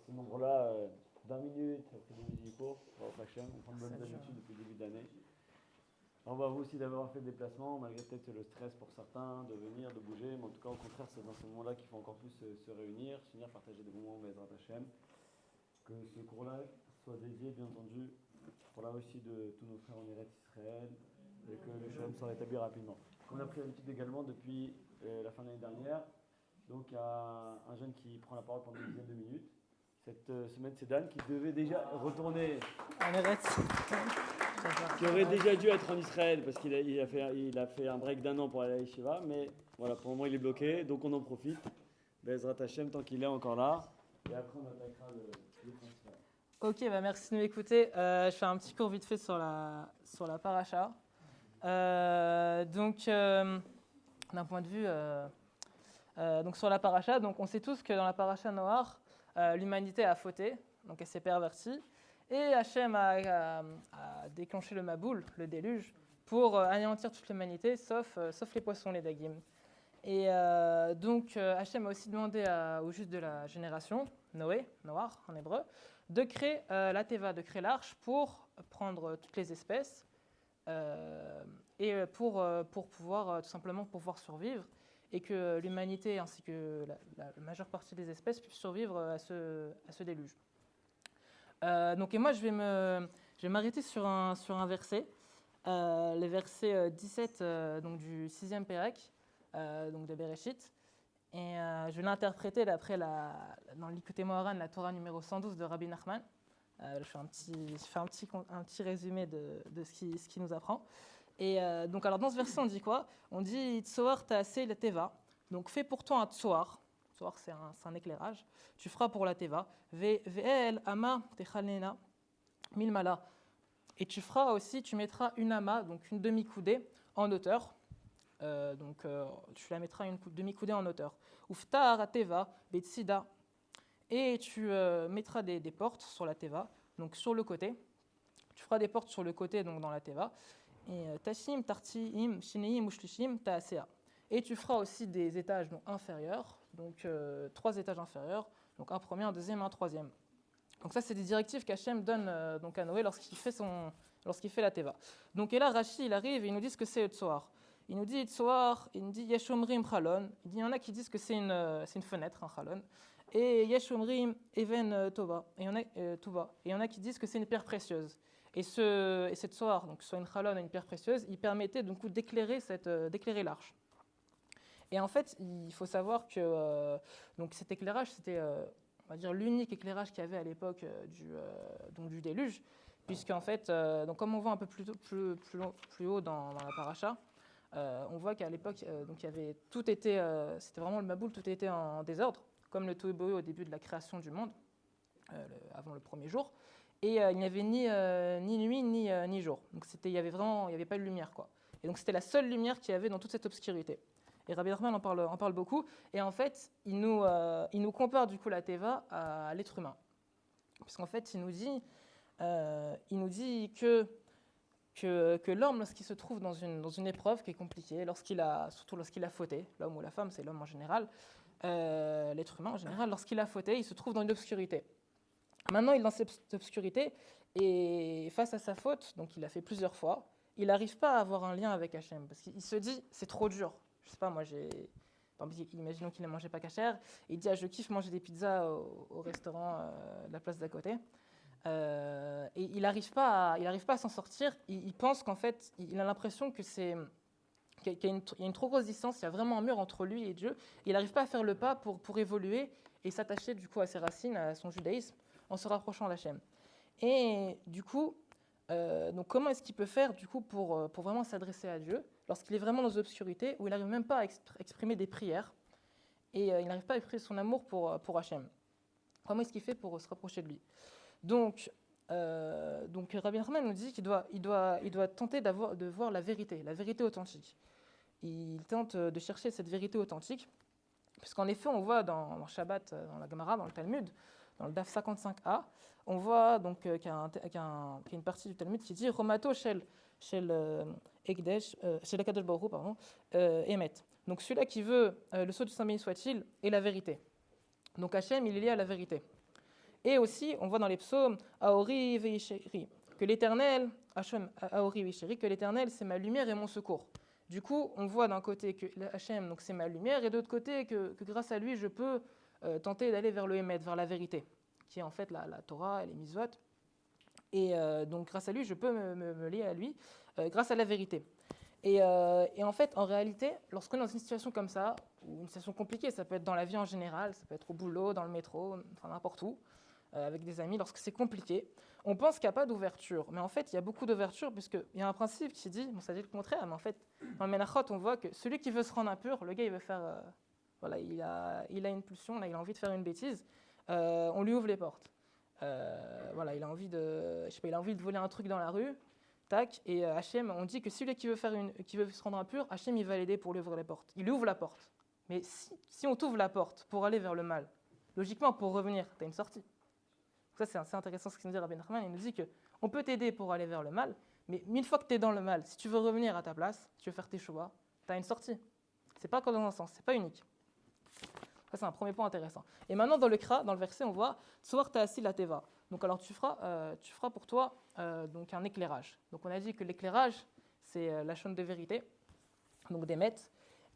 ce nombre-là, 20 minutes, après des musicaux, on prend de bonnes habitudes depuis le début de l'année. On va vous aussi d'avoir fait le déplacement, malgré peut-être le stress pour certains, de venir, de bouger, mais en tout cas, au contraire, c'est dans ce moment-là qu'il faut encore plus se réunir, s'unir, partager des moments Bezrat Hashem. Que ce cours-là soit dédié, bien entendu, pour la réussite de tous nos frères en Eretz Israël, et que le shalom soit rétabli rapidement. Comme on a pris l'habitude également depuis la fin de l'année dernière, donc il y a un jeune qui prend la parole pendant une dizaine de minutes. Cette semaine, c'est Dan qui devait déjà retourner en Eretz. Qui aurait déjà dû être en Israël parce qu'il a fait un break d'1 an pour aller à Yeshiva, mais voilà, pour le moment il est bloqué, donc on en profite. Bezrat Hashem tant qu'il est encore là, et après on attaquera le transfert. Ok, merci de m'écouter. Je fais un petit cours vite fait sur la paracha. D'un point de vue donc sur la paracha, donc on sait tous que dans la paracha Noach, l'humanité a fauté, donc elle s'est pervertie. Et Hachem a déclenché le Maboul, le déluge, pour anéantir toute l'humanité, sauf les poissons, les dagim. Et Hachem a aussi demandé aux justes de la génération, Noé, Noach en hébreu, de créer la Teva, de créer l'arche pour prendre toutes les espèces et pour pouvoir tout simplement pouvoir survivre et que l'humanité ainsi que la majeure partie des espèces puissent survivre à ce déluge. Et moi, je vais m'arrêter sur un verset, le verset 17 donc du 6e Pérec, donc de Bereshit. Et je vais l'interpréter d'après dans l'Ikutei Moharan, la Torah numéro 112 de Rabbi Nachman. Je fais un petit résumé de ce qui nous apprend. Et alors dans ce verset, on dit quoi? On dit « Tzoar ta'aseh la teva ». Donc fais pour toi un tzoar. Tzoar, c'est un éclairage. Tu feras pour la teva. Ve'el ama techalena milmala. Et tu feras aussi, tu mettras une ama, donc une demi-coudée, en hauteur. Tu la mettras une demi-coudée en hauteur. Uftar teva betsida. Et tu mettras des portes sur la teva, donc sur le côté. Tu feras des portes sur le côté, donc dans la teva. Et tashim tartiim shineim ushlushim ta'asea. Et tu feras aussi des étages inférieurs, donc 3 étages inférieurs, donc un premier, un deuxième, un troisième. Donc ça, c'est des directives qu'Hachem donne donc à Noé lorsqu'il fait la teva. Donc et là, Rashi, il arrive et il nous dit ce que c'est le tzoar. Il nous dit tzoar, il nous dit yeshomrim chalon. Il y en a qui disent que c'est une fenêtre, un chalon. Et yeshomrim even tova. Et il y en a qui disent que c'est une pierre précieuse. Et cette tzoar, donc soit une chalon ou une pierre précieuse, il permettait donc d'éclairer l'arche. Et en fait, il faut savoir que donc cet éclairage, c'était on va dire l'unique éclairage qu'il y avait à l'époque du déluge, puisqu'en fait, donc comme on voit un peu plus haut dans la paracha, on voit qu'à l'époque, donc il y avait c'était vraiment le Maboul, tout était en désordre, comme le Tohu Bohu au début de la création du monde, avant le premier jour, et il n'y avait ni nuit ni jour. Donc il y avait pas de lumière, quoi. Et donc c'était la seule lumière qu'il y avait dans toute cette obscurité. Et Rabbi Nachman en parle beaucoup. Et en fait, il nous compare du coup la Teva à l'être humain. Puisqu'en fait, il nous dit que l'homme, lorsqu'il se trouve dans une épreuve qui est compliquée, surtout lorsqu'il a fauté, l'homme ou la femme, c'est l'homme en général, l'être humain en général, lorsqu'il a fauté, il se trouve dans une obscurité. Maintenant, il est dans cette obscurité, et face à sa faute, donc il l'a fait plusieurs fois, il n'arrive pas à avoir un lien avec Hachem, parce qu'il se dit, c'est trop dur. Je sais pas, moi, imaginons qu'il ne mangeait pas cachère, et il dit, je kiffe manger des pizzas au restaurant de la place d'à côté. Et il n'arrive pas à s'en sortir. Il pense qu'en fait, il a l'impression qu'il y a une trop grosse distance, il y a vraiment un mur entre lui et Dieu. Il n'arrive pas à faire le pas pour évoluer et s'attacher du coup à ses racines, à son judaïsme, en se rapprochant d'Hachem. Et du coup, donc comment est-ce qu'il peut faire du coup pour vraiment s'adresser à Dieu lorsqu'il est vraiment dans l'obscurité, où il n'arrive même pas à exprimer des prières et il n'arrive pas à exprimer son amour pour Hachem? Comment est-ce qu'il fait pour se rapprocher de lui? Donc Rabbi Nachman nous dit qu'il doit tenter de voir la vérité authentique. Il tente de chercher cette vérité authentique, puisqu'en effet, on voit dans Shabbat, dans la Gemara, dans le Talmud, dans le Daf 55a, on voit donc qu'il y a une partie du Talmud qui dit Romato shel Ekdesh, shel Akadosh Baruch Hu, pardon, Emet. Donc celui-là qui veut le sceau du Saint béni soit-il est la vérité. Donc Hachem, il est lié à la vérité. Et aussi, on voit dans les psaumes, Aori veisheri, que l'Éternel, Hachem, Aori veisheri, que l'Éternel, c'est ma lumière et mon secours. Du coup, on voit d'un côté que Hachem, donc c'est ma lumière, et de l'autre côté que grâce à lui, je peux tenter d'aller vers le Hémet, vers la vérité, qui est en fait la Torah et les Mitzvot. Et donc, grâce à lui, je peux me lier à lui, grâce à la vérité. Et en fait, en réalité, lorsqu'on est dans une situation comme ça, ou une situation compliquée, ça peut être dans la vie en général, ça peut être au boulot, dans le métro, enfin n'importe où, avec des amis, lorsque c'est compliqué, on pense qu'il n'y a pas d'ouverture. Mais en fait, il y a beaucoup d'ouverture, puisqu'il y a un principe qui dit, bon, ça dit le contraire, mais en fait, dans le Menachot, on voit que celui qui veut se rendre impur, le gars, il veut faire, voilà, il a une pulsion, là, il a envie de faire une bêtise, on lui ouvre les portes. Voilà, il a envie de, je sais pas, il a envie de voler un truc dans la rue, tac, et Hachem, on dit que celui qui veut se rendre impur, Hachem, il va l'aider pour lui ouvrir les portes. Il lui ouvre la porte. Mais si on t'ouvre la porte pour aller vers le mal, logiquement, pour revenir, tu as une sortie. Ça, c'est assez intéressant ce qu'il nous dit Rabbi Nachman. Il nous dit qu'on peut t'aider pour aller vers le mal, mais une fois que tu es dans le mal, si tu veux revenir à ta place, tu veux faire tes choix, tu as une sortie. C'est pas que dans un sens, c'est pas unique. Ça, c'est un premier point intéressant. Et maintenant, dans le verset, on voit Tzor ta'asi la teva. Donc, alors, tu feras pour toi donc un éclairage. Donc, on a dit que l'éclairage, c'est la chaîne de vérité, donc des mètres.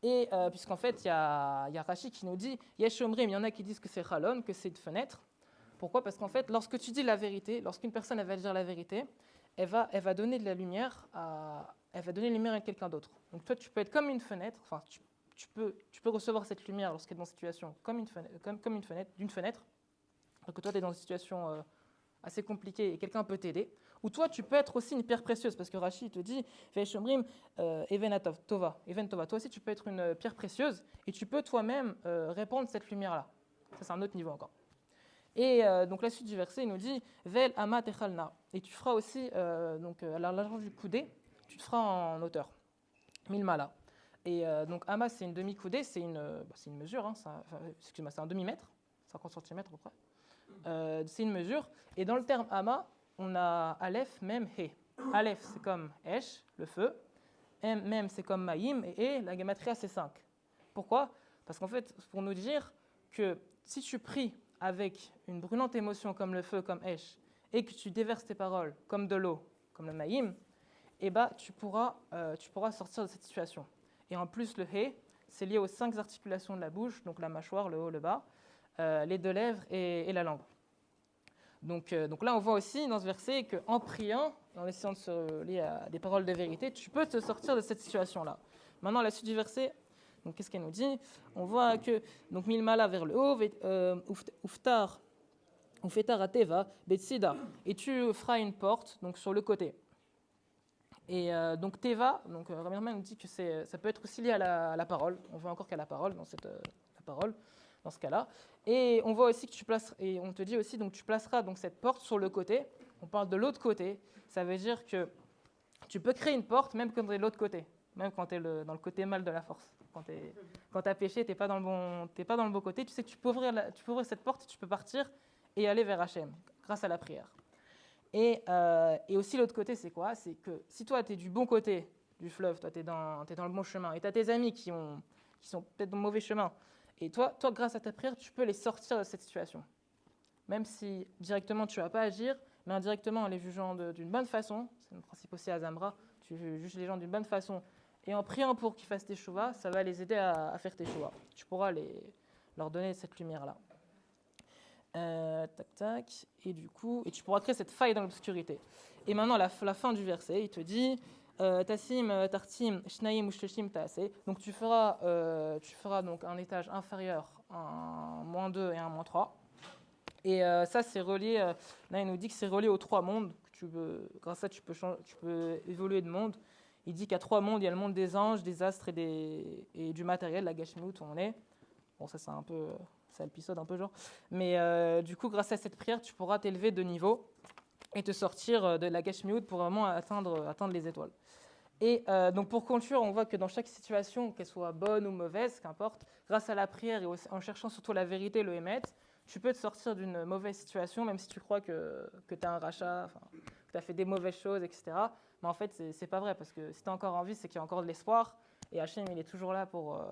Et puisqu'en fait, il y a Rashi qui nous dit Yesh omrim, il y en a qui disent que c'est chalon, que c'est une fenêtre. Pourquoi ? Parce qu'en fait, lorsque tu dis la vérité, lorsqu'une personne elle va dire la vérité, elle va donner de la lumière elle va donner la lumière à quelqu'un d'autre. Donc, toi, tu peux être comme une fenêtre. Enfin, tu peux recevoir cette lumière lorsqu'elle est dans une situation comme une fenêtre, d'une fenêtre. Donc toi, tu es dans une situation assez compliquée et quelqu'un peut t'aider. Ou toi, tu peux être aussi une pierre précieuse, parce que Rashi te dit Ve'eshomrim even tova. Toi aussi, tu peux être une pierre précieuse et tu peux toi-même répandre cette lumière-là. Ça, c'est un autre niveau encore. Et donc la suite du verset, il nous dit Vel ama techalna. Et tu feras aussi, à l'argent du coudé, tu te feras en hauteur. Milmala. Et donc, ama, c'est une demi-coudée, c'est une mesure, hein, excuse-moi, c'est un demi-mètre, 50 cm à peu près. C'est une mesure. Et dans le terme ama, on a Aleph, Mem, He. Aleph, c'est comme Esh, le feu. Mem, c'est comme Maïm. Et la gematria, c'est 5. Pourquoi ? Parce qu'en fait, pour nous dire que si tu pries avec une brûlante émotion comme le feu, comme Esh, et que tu déverses tes paroles comme de l'eau, comme le Maïm, eh ben, tu pourras sortir de cette situation. Et en plus, le He, c'est lié aux 5 articulations de la bouche, donc la mâchoire, le haut, le bas, les 2 lèvres et la langue. Donc là, on voit aussi dans ce verset qu'en priant, en essayant de se lier à des paroles de vérité, tu peux te sortir de cette situation-là. Maintenant, la suite du verset, donc qu'est-ce qu'elle nous dit ? On voit que, donc, milmala vers le haut, uftar ateva, betsida, et tu feras une porte donc sur le côté. Et donc Teva, donc Rabbi Nachman nous dit que ça peut être aussi lié à la parole. On voit encore qu'il y a la parole dans la parole dans ce cas-là. Et on voit aussi que et on te dit aussi donc tu placeras donc cette porte sur le côté. On parle de l'autre côté. Ça veut dire que tu peux créer une porte même quand tu es de l'autre côté, même quand tu es dans le côté mal de la force. Quand tu as péché, tu n'es pas dans le bon côté. Tu sais que tu peux ouvrir cette porte, tu peux partir et aller vers Hachem grâce à la prière. Et aussi l'autre côté, c'est quoi ? C'est que si toi, tu es du bon côté du fleuve, toi, tu es dans le bon chemin, et tu as tes amis qui sont peut-être dans le mauvais chemin, et toi, grâce à ta prière, tu peux les sortir de cette situation. Même si directement, tu ne vas pas agir, mais indirectement, en les jugeant d'une bonne façon, c'est le principe aussi à Zamra, tu juges les gens d'une bonne façon, et en priant pour qu'ils fassent tes chouvas, ça va les aider à faire tes chouvas. Tu pourras leur donner cette lumière-là. Et du coup, tu pourras créer cette faille dans l'obscurité. Et maintenant, la fin du verset, il te dit Tassim, tartim, shnaim ou shleshim taase. Donc tu feras donc un étage inférieur, un -2 et un -3. Et ça, c'est relié. Là, il nous dit que c'est relié aux 3 mondes. Grâce à ça, tu peux évoluer de monde. Il dit qu'il y a 3 mondes. Il y a le monde des anges, des astres et du matériel, la gashmiut où on est. Bon, ça, c'est un peu. Ça épisode un peu genre. Mais du coup, grâce à cette prière, tu pourras t'élever de niveau et te sortir de la gashmiut pour vraiment atteindre les étoiles. Et donc pour conclure, on voit que dans chaque situation, qu'elle soit bonne ou mauvaise, qu'importe, grâce à la prière et en cherchant surtout la vérité, le Hémet, tu peux te sortir d'une mauvaise situation, même si tu crois que tu as un rachat, que tu as fait des mauvaises choses, etc. Mais en fait, c'est pas vrai, parce que si tu es encore en vie, c'est qu'il y a encore de l'espoir. Et Hachem, il est toujours là pour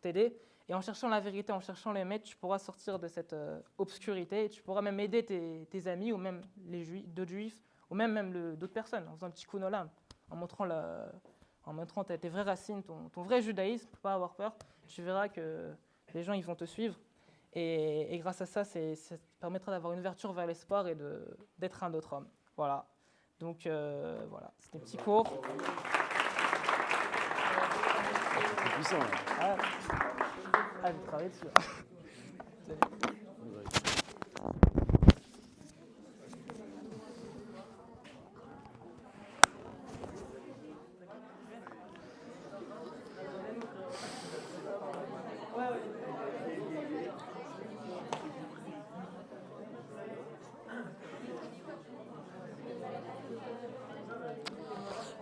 t'aider. Et en cherchant la vérité, en cherchant les maîtres, tu pourras sortir de cette obscurité et tu pourras même aider tes amis ou même d'autres juifs ou même d'autres personnes en faisant un petit coup olam, en montrant tes vraies racines, ton vrai judaïsme, pour ne pas avoir peur. Tu verras que les gens ils vont te suivre. Et grâce à ça, ça permettra d'avoir une ouverture vers l'espoir et d'être un autre homme. Voilà. Donc voilà, c'était un petit cours. C'est puissant, là. Ah, j'ai travaillé dessus.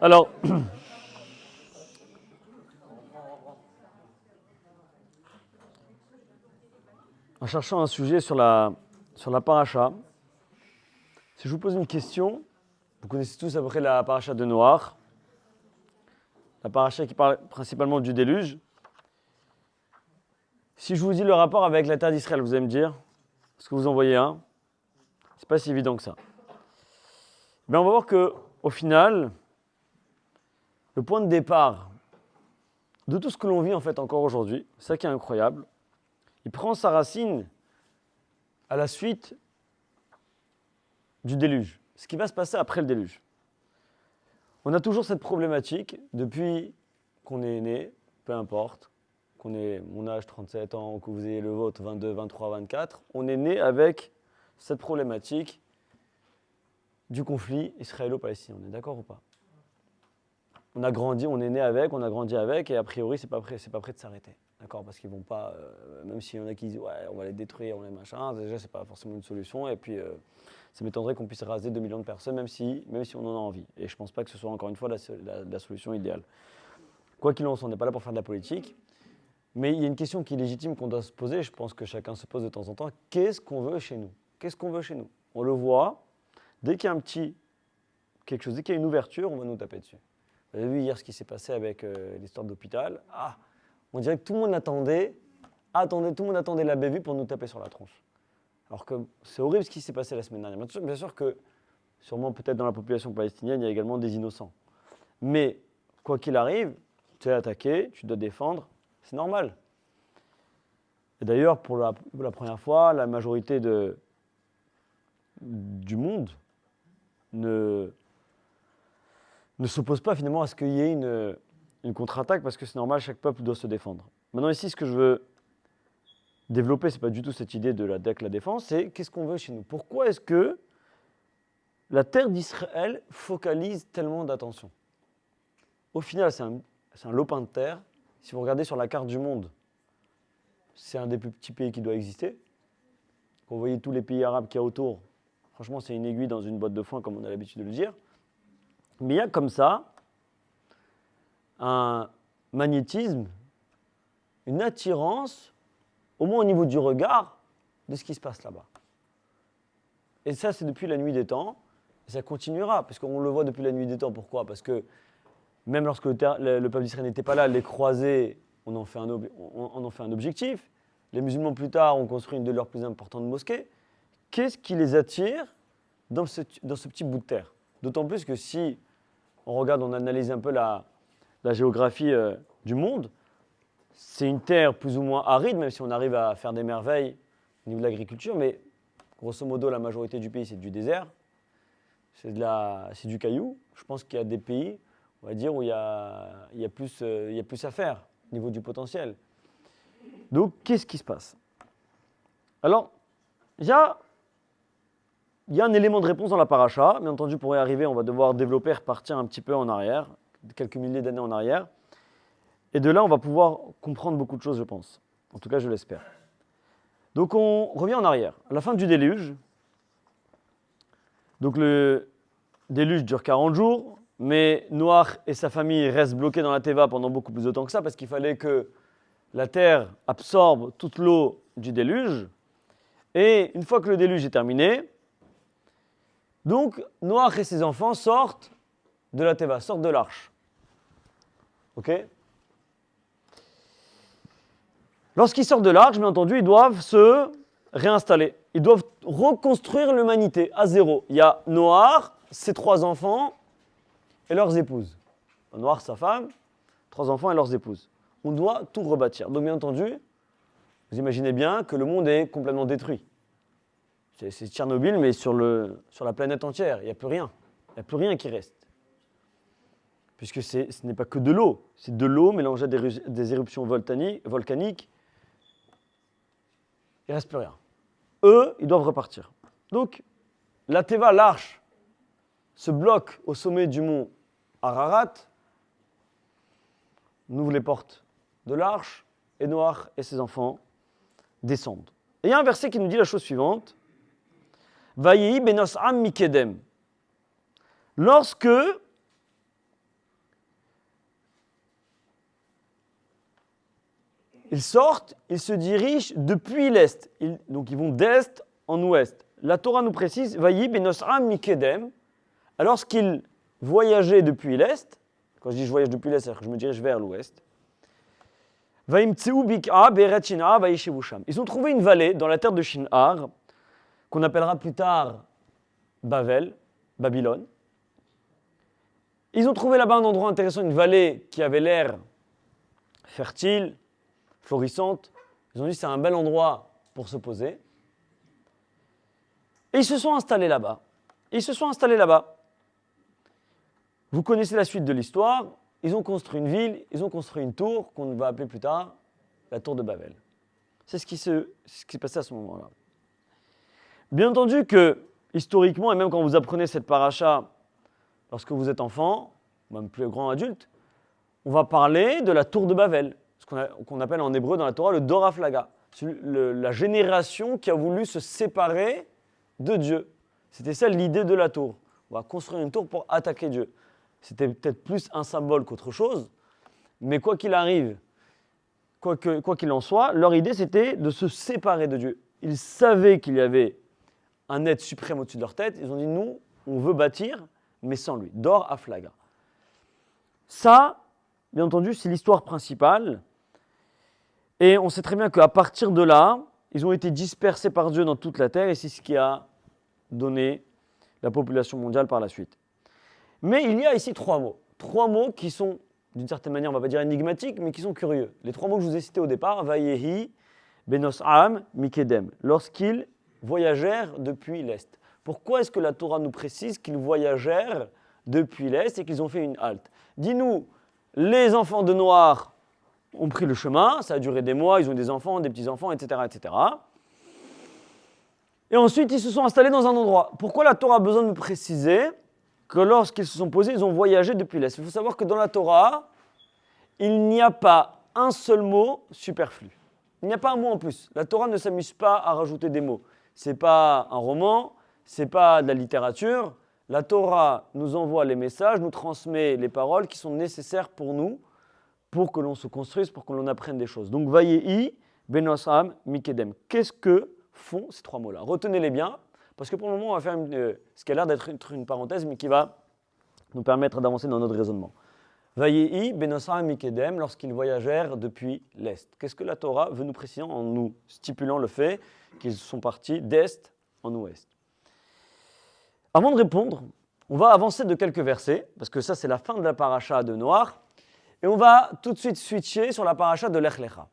Alors, en cherchant un sujet sur la paracha, si je vous pose une question, vous connaissez tous à peu près la paracha de Noach, la paracha qui parle principalement du déluge. Si je vous dis le rapport avec la terre d'Israël, vous allez me dire, est-ce que vous en voyez un? C'est pas si évident que ça. Mais on va voir que, au final, le point de départ de tout ce que l'on vit en fait encore aujourd'hui, c'est ça qui est incroyable, il prend sa racine à la suite du déluge, ce qui va se passer après le déluge. On a toujours cette problématique depuis qu'on est né, peu importe, qu'on ait mon âge 37 ans, que vous ayez le vôtre 22, 23, 24, on est né avec cette problématique du conflit israélo-palestinien. On est d'accord ou pas? On a grandi, on est né avec, on a grandi avec, et a priori, c'est pas prêt de s'arrêter. D'accord? Parce qu'ils vont pas, même s'il y en a qui disent, ouais, on va les détruire, on les machin, déjà, c'est pas forcément une solution, et puis, ça m'étonnerait qu'on puisse raser 2 millions de personnes, même si on en a envie. Et je pense pas que ce soit, encore une fois, la solution idéale. Quoi qu'il en soit, on n'est pas là pour faire de la politique, mais il y a une question qui est légitime qu'on doit se poser, je pense que chacun se pose de temps en temps, qu'est-ce qu'on veut chez nous? Qu'est-ce qu'on veut chez nous? On le voit, dès qu'il y a quelque chose, dès qu'il y a une ouverture, on va nous taper dessus. Vous avez vu hier ce qui s'est passé avec l'histoire d'hôpital. Ah, on dirait que tout le monde attendait la bévue pour nous taper sur la tronche. Alors que c'est horrible ce qui s'est passé la semaine dernière. Bien sûr que, sûrement peut-être dans la population palestinienne, il y a également des innocents. Mais, quoi qu'il arrive, tu es attaqué, tu dois défendre, c'est normal. Et d'ailleurs, pour la première fois, la majorité du monde ne s'oppose pas finalement à ce qu'il y ait une contre-attaque, parce que c'est normal, chaque peuple doit se défendre. Maintenant ici, ce que je veux développer, ce n'est pas du tout cette idée de la défense, c'est qu'est-ce qu'on veut chez nous? Pourquoi est-ce que la terre d'Israël focalise tellement d'attention? Au final, c'est un lopin de terre. Si vous regardez sur la carte du monde, c'est un des plus petits pays qui doit exister. Quand vous voyez tous les pays arabes qu'il y a autour, franchement, c'est une aiguille dans une boîte de foin, comme on a l'habitude de le dire. Mais il y a comme ça un magnétisme, une attirance, au moins au niveau du regard, de ce qui se passe là-bas. Et ça, c'est depuis la nuit des temps, et ça continuera, parce qu'on le voit depuis la nuit des temps. Pourquoi? Parce que même lorsque le peuple d'Israël n'était pas là, les croisés, on en fait un objectif. Les musulmans, plus tard, ont construit une de leurs plus importantes mosquées. Qu'est-ce qui les attire dans ce petit bout de terre? D'autant plus que si on regarde, on analyse un peu la géographie du monde, c'est une terre plus ou moins aride, même si on arrive à faire des merveilles au niveau de l'agriculture, mais grosso modo, la majorité du pays, c'est du désert, c'est du caillou. Je pense qu'il y a des pays, on va dire, où il y a plus à faire au niveau du potentiel. Donc, qu'est-ce qui se passe? Alors, il y a un élément de réponse dans la paracha. Bien entendu, pour y arriver, on va devoir développer, repartir un petit peu en arrière, quelques milliers d'années en arrière. Et de là, on va pouvoir comprendre beaucoup de choses, je pense. En tout cas, je l'espère. Donc, on revient en arrière. À la fin du déluge, donc le déluge dure 40 jours, mais Noach et sa famille restent bloqués dans la Teva pendant beaucoup plus de temps que ça, parce qu'il fallait que la terre absorbe toute l'eau du déluge. Et une fois que le déluge est terminé, donc Noach et ses enfants sortent de la Teva, sortent de l'arche. Ok? Lorsqu'ils sortent de l'arche, bien entendu, ils doivent se réinstaller. Ils doivent reconstruire l'humanité à zéro. Il y a Noach, ses 3 enfants et leurs épouses. Noach, sa femme, 3 enfants et leurs épouses. On doit tout rebâtir. Donc bien entendu, vous imaginez bien que le monde est complètement détruit. C'est Tchernobyl, mais sur la planète entière. Il n'y a plus rien. Il n'y a plus rien qui reste. Puisque ce n'est pas que de l'eau. C'est de l'eau mélangée à des éruptions volcaniques. Il ne reste plus rien. Eux, ils doivent repartir. Donc, la Teva, l'arche, se bloque au sommet du mont Ararat, on ouvre les portes de l'arche, et Noach et ses enfants descendent. Et il y a un verset qui nous dit la chose suivante. Vayehi benos am mikedem. Lorsque ils sortent, ils se dirigent depuis l'est. Donc ils vont d'est en ouest. La Torah nous précise, Vayehi benos am mikedem. Alors qu'ils voyageaient depuis l'est, quand je dis je voyage depuis l'est, c'est-à-dire que je me dirige vers l'ouest, ils ont trouvé une vallée dans la terre de Shinar, qu'on appellera plus tard Babylone. Ils ont trouvé là-bas un endroit intéressant, une vallée qui avait l'air fertile, florissante. Ils ont dit c'est un bel endroit pour se poser. Et ils se sont installés là-bas. Vous connaissez la suite de l'histoire. Ils ont construit une ville, ils ont construit une tour qu'on va appeler plus tard la tour de Babel. C'est ce qui s'est passé à ce moment-là. Bien entendu que, historiquement, et même quand vous apprenez cette paracha, lorsque vous êtes enfant, même plus grand adulte, on va parler de la tour de Babel, ce qu'on appelle en hébreu dans la Torah le Dor Haflaga, la génération qui a voulu se séparer de Dieu. C'était ça l'idée de la tour. On va construire une tour pour attaquer Dieu. C'était peut-être plus un symbole qu'autre chose, mais quoi qu'il arrive, quoi qu'il en soit, leur idée c'était de se séparer de Dieu. Ils savaient qu'il y avait un être suprême au-dessus de leur tête, ils ont dit nous, on veut bâtir, mais sans lui. Dor Haflaga. Ça, bien entendu, c'est l'histoire principale, et on sait très bien qu'à partir de là, ils ont été dispersés par Dieu dans toute la terre, et c'est ce qui a donné la population mondiale par la suite. Mais il y a ici 3 mots. 3 mots qui sont, d'une certaine manière, on ne va pas dire énigmatiques, mais qui sont curieux. Les 3 mots que je vous ai cités au départ, Vayehi, Benos Am, Mikedem, lorsqu'ils voyagèrent depuis l'Est. Pourquoi est-ce que la Torah nous précise qu'ils voyagèrent depuis l'Est et qu'ils ont fait une halte? Dis-nous, les enfants de Noach ont pris le chemin, ça a duré des mois, ils ont des enfants, des petits-enfants, etc., etc. Et ensuite, ils se sont installés dans un endroit. Pourquoi la Torah a besoin de nous préciser que lorsqu'ils se sont posés, ils ont voyagé depuis l'Est? Il faut savoir que dans la Torah, il n'y a pas un seul mot superflu. Il n'y a pas un mot en plus. La Torah ne s'amuse pas à rajouter des mots. Ce n'est pas un roman, ce n'est pas de la littérature. La Torah nous envoie les messages, nous transmet les paroles qui sont nécessaires pour nous, pour que l'on se construise, pour que l'on apprenne des choses. Donc, Vayehi, Benosam, Mikedem. Qu'est-ce que font ces 3 mots-là? Retenez-les bien. Parce que pour le moment, on va faire ce qui a l'air d'être une parenthèse, mais qui va nous permettre d'avancer dans notre raisonnement. Vayehi, Benosam, Mikedem, lorsqu'ils voyagèrent depuis l'Est. Qu'est-ce que la Torah veut nous préciser en nous stipulant le fait qu'ils sont partis d'Est en Ouest? Avant de répondre, on va avancer de quelques versets, parce que ça, c'est la fin de la paracha de Noach, et on va tout de suite switcher sur la paracha de Lech Lecha.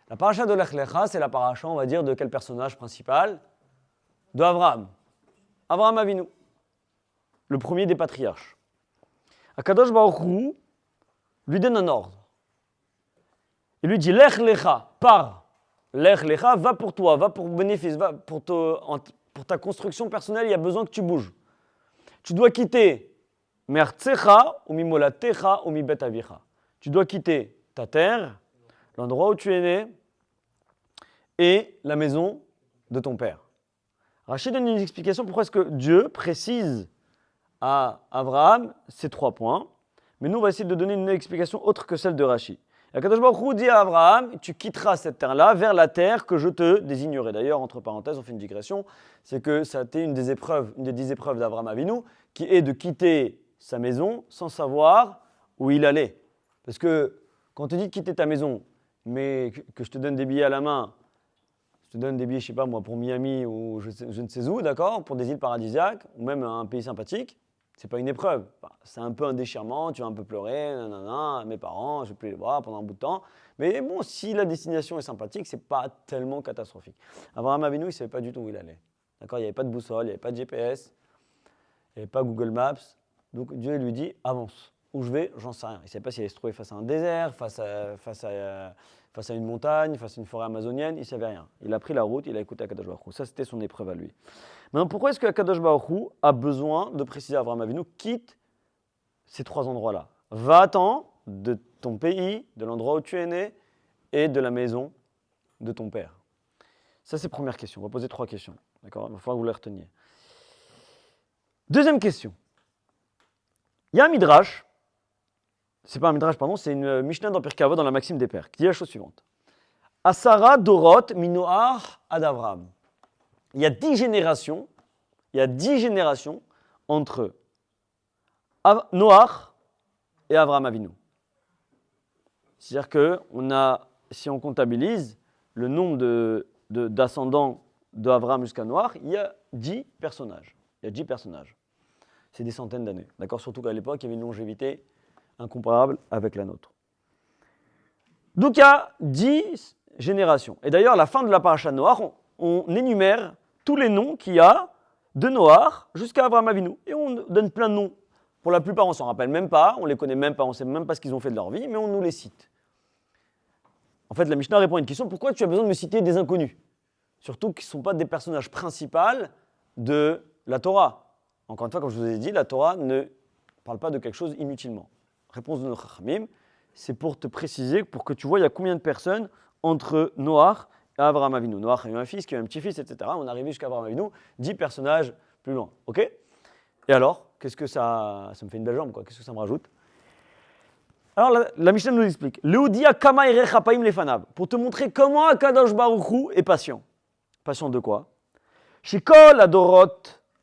La paracha de Lech Lecha, c'est la paracha, on va dire, de quel personnage principal? De Abraham. Abraham Avinu, le premier des patriarches. Akadosh Baruch Hu lui donne un ordre. Il lui dit Lech Lecha, pars. Lech Lecha, va pour toi, va pour bénéfice, va pour ta construction personnelle, il y a besoin que tu bouges. Tu dois quitter Mertzecha ou Mimolatecha ou Mibet Avicha. Tu dois quitter ta terre, l'endroit où tu es né, et la maison de ton père. Rachid donne une explication pourquoi est-ce que Dieu précise à Abraham ces 3 points. Mais nous, on va essayer de donner une explication autre que celle de Rachid. Akadosh Baruch Hu dit à Abraham, tu quitteras cette terre-là vers la terre que je te désignerai. D'ailleurs, entre parenthèses, on fait une digression, c'est que ça a été une des 10 épreuves d'Abraham Avinu, qui est de quitter sa maison sans savoir où il allait. Parce que quand tu dis de quitter ta maison, mais que je te donne des billets à la main, je te donne des billets, je sais pas moi, pour Miami ou je ne sais où, d'accord, pour des îles paradisiaques, ou même un pays sympathique, c'est pas une épreuve. Enfin, c'est un peu un déchirement, tu vas un peu pleurer, nanana, mes parents, je vais plus les voir pendant un bout de temps. Mais bon, si la destination est sympathique, c'est pas tellement catastrophique. Abraham Avinu, il ne savait pas du tout où il allait. D'accord, il n'y avait pas de boussole, il n'y avait pas de GPS, il n'y avait pas Google Maps. Donc Dieu lui dit, avance. Où je vais, j'en sais rien. Il ne savait pas s'il allait se trouver face à un désert, face à une montagne, face à une forêt amazonienne, il ne savait rien. Il a pris la route, il a écouté Akadosh Baruch Hu. Ça, c'était son épreuve à lui. Maintenant, pourquoi est-ce que Akadosh Baruch Hu a besoin de préciser à Abraham Avinu, quitte ces trois endroits-là. Va-t'en de ton pays, de l'endroit où tu es né et de la maison de ton père. Ça, c'est la première question. On va poser trois questions. D'accord ? Il va falloir que vous les reteniez. Deuxième question. Il y a un midrash, c'est pas un midrash, pardon, c'est une Mishnah dans Pirkei Avot dans la Maxime des Pères, qui dit la chose suivante. Asara Dorot Minoach ad Avram. Il y a 10 générations entre Noach et Avraham Avinu. C'est-à-dire que si on comptabilise le nombre d'ascendants d'Avraham jusqu'à Noach, il y a 10 personnages. C'est des centaines d'années. D'accord ? Surtout qu'à l'époque, il y avait une longévité incomparable avec la nôtre. Donc il y a 10 générations. Et d'ailleurs, à la fin de la paracha de Noach, on énumère tous les noms qu'il y a de Noach jusqu'à Avraham Avinu. Et on donne plein de noms. Pour la plupart, on ne s'en rappelle même pas, on ne les connaît même pas, on ne sait même pas ce qu'ils ont fait de leur vie, mais on nous les cite. En fait, la Mishnah répond à une question, pourquoi tu as besoin de me citer des inconnus ? Surtout qu'ils ne sont pas des personnages principaux de la Torah. Encore une fois, comme je vous ai dit, la Torah ne parle pas de quelque chose inutilement. Réponse de notre Chachamim, c'est pour te préciser, pour que tu vois il y a combien de personnes entre Noach et Avraham Avinu. Noach a eu un fils, qui a eu un petit-fils, etc. On est arrivé jusqu'à Avraham Avinu, 10 personnages plus loin. Ok ? Et alors, qu'est-ce que ça me fait une belle jambe, quoi. Qu'est-ce que ça me rajoute ? Alors, la Mishnah nous explique. Leodia kama irechapaim lefanav. Pour te montrer comment Akadosh Baruch Hu est patient. Patient de quoi ? Shikol adorot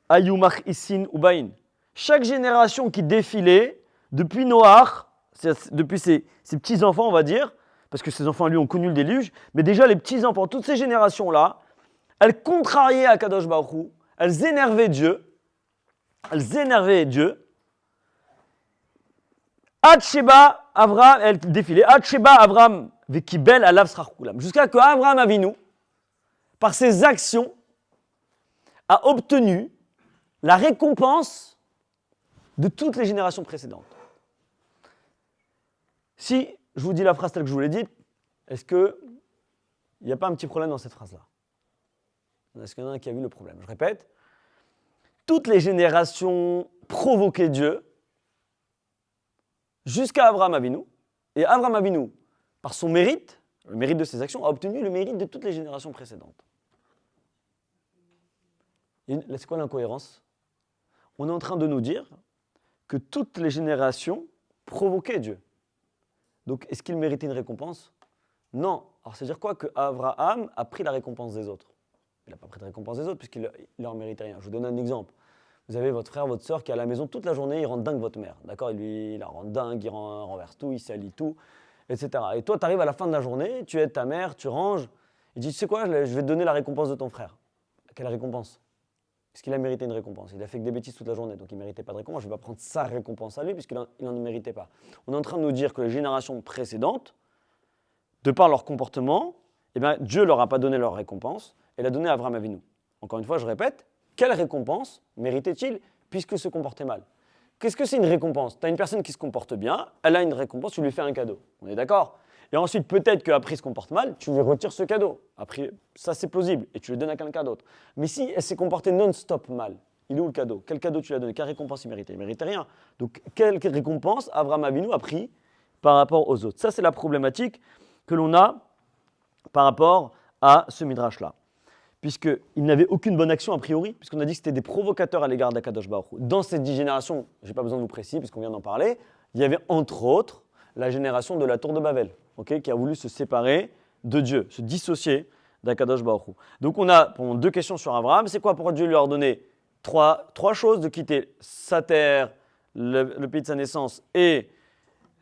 ayumach isin ubain. Chaque génération qui défilait, depuis Noach, depuis ses petits-enfants, on va dire, parce que ses enfants, lui, ont connu le déluge, mais déjà les petits-enfants, toutes ces générations-là, elles contrariaient Akadosh Baruch Hu, elles énervaient Dieu. Ad-Sheba Avraham, elle défilait. Ad-Sheba Avraham vekibel alav srach kulam. Jusqu'à que Avraham Avinu, par ses actions, a obtenu la récompense de toutes les générations précédentes. Si je vous dis la phrase telle que je vous l'ai dite, est-ce qu'il n'y a pas un petit problème dans cette phrase-là ? Est-ce qu'il y en a un qui a vu le problème ? Je répète. Toutes les générations provoquaient Dieu jusqu'à Avraham Avinu. Et Avraham Avinu, par son mérite, le mérite de ses actions, a obtenu le mérite de toutes les générations précédentes. Et c'est quoi l'incohérence ? On est en train de nous dire que toutes les générations provoquaient Dieu. Donc, est-ce qu'il méritait une récompense ? Non. Alors, c'est-à-dire quoi ? Que Avraham a pris la récompense des autres. Il n'a pas pris de récompense des autres puisqu'il n'en méritait rien. Je vous donne un exemple. Vous avez votre frère, votre sœur qui est à la maison toute la journée, il rend dingue votre mère. D'accord ? Il la rend dingue, il renverse tout, il salit tout, etc. Et toi, tu arrives à la fin de la journée, tu aides ta mère, tu ranges. Il dit, tu sais quoi, je vais te donner la récompense de ton frère. Quelle récompense ? Parce qu'il a mérité une récompense. Il a fait que des bêtises toute la journée, donc il ne méritait pas de récompense. Je ne vais pas prendre sa récompense à lui puisqu'il n'en méritait pas. On est en train de nous dire que les générations précédentes, de par leur comportement, eh bien, Dieu ne leur a pas donné leur récompense. Et l'a donné à Avraham Avinu. Encore une fois, je répète, quelle récompense méritait-il puisqu'il se comportait mal ? Qu'est-ce que c'est une récompense ? Tu as une personne qui se comporte bien, elle a une récompense, tu lui fais un cadeau. On est d'accord ? Et ensuite, peut-être qu'après il se comporte mal, tu lui retires ce cadeau. Après, ça c'est plausible, et tu le donnes à quelqu'un d'autre. Mais si elle s'est comportée non-stop mal, il est où le cadeau ? Quel cadeau tu lui as donné ? Quelle récompense il méritait ? Il ne méritait rien. Donc, quelle récompense Avraham Avinu a pris par rapport aux autres ? Ça, c'est la problématique que l'on a par rapport à ce midrash-là. Puisqu'il n'avait aucune bonne action a priori, puisqu'on a dit que c'était des provocateurs à l'égard d'Akadosh Baruch Hu. Dans ces 10 générations, je n'ai pas besoin de vous préciser, puisqu'on vient d'en parler, il y avait entre autres la génération de la tour de Babel, qui a voulu se séparer de Dieu, se dissocier d'Akadosh Baruch Hu. Donc on a pour 2 questions sur Abraham. C'est quoi pour Dieu lui a ordonné trois choses, de quitter sa terre, le pays de sa naissance et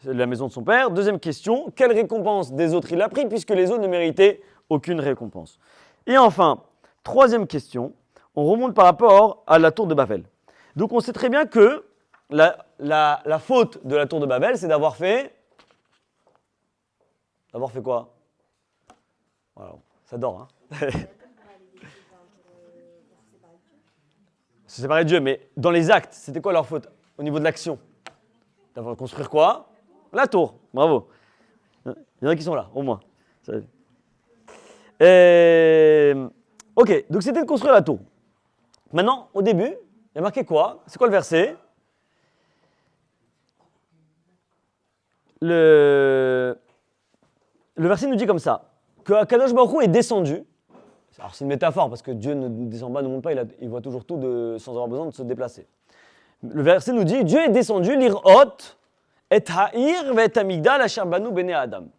de la maison de son père. Deuxième question, quelle récompense des autres il a pris puisque les autres ne méritaient aucune récompense. Et enfin, troisième question, on remonte par rapport à la tour de Babel. Donc on sait très bien que la faute de la tour de Babel, c'est d'avoir fait quoi? Voilà, ça dort, hein. Se séparer de Dieu, mais dans les actes, c'était quoi leur faute au niveau de l'action? D'avoir construire quoi? La tour, bravo. Il y en a qui sont là, au moins. Ok, donc c'était de construire la tour. Maintenant, au début, il y a marqué quoi? C'est quoi le verset? Le verset nous dit comme ça, que Akadosh Baruch Hu est descendu. Alors c'est une métaphore parce que Dieu ne descend pas, ne monte pas, il voit toujours tout sans avoir besoin de se déplacer. Le verset nous dit, Dieu est descendu, l'irhot, et ha'ir, et amigdal, asher banu bene Adam.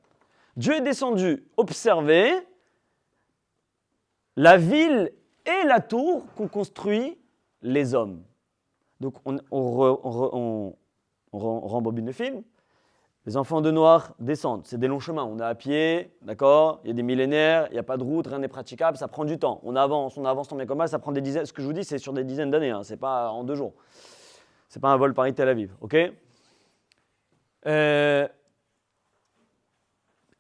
Dieu est descendu observer la ville et la tour qu'ont construit les hommes. Donc on rembobine le film. Les enfants de Noach descendent, c'est des longs chemins, on est à pied, d'accord, il y a des millénaires, il n'y a pas de route, rien n'est praticable, ça prend du temps. On avance tant bien comme mal, ça prend des dizaines, ce que je vous dis c'est sur des dizaines d'années, hein, c'est pas en 2 jours. C'est pas un vol Paris-Tel Aviv, ok?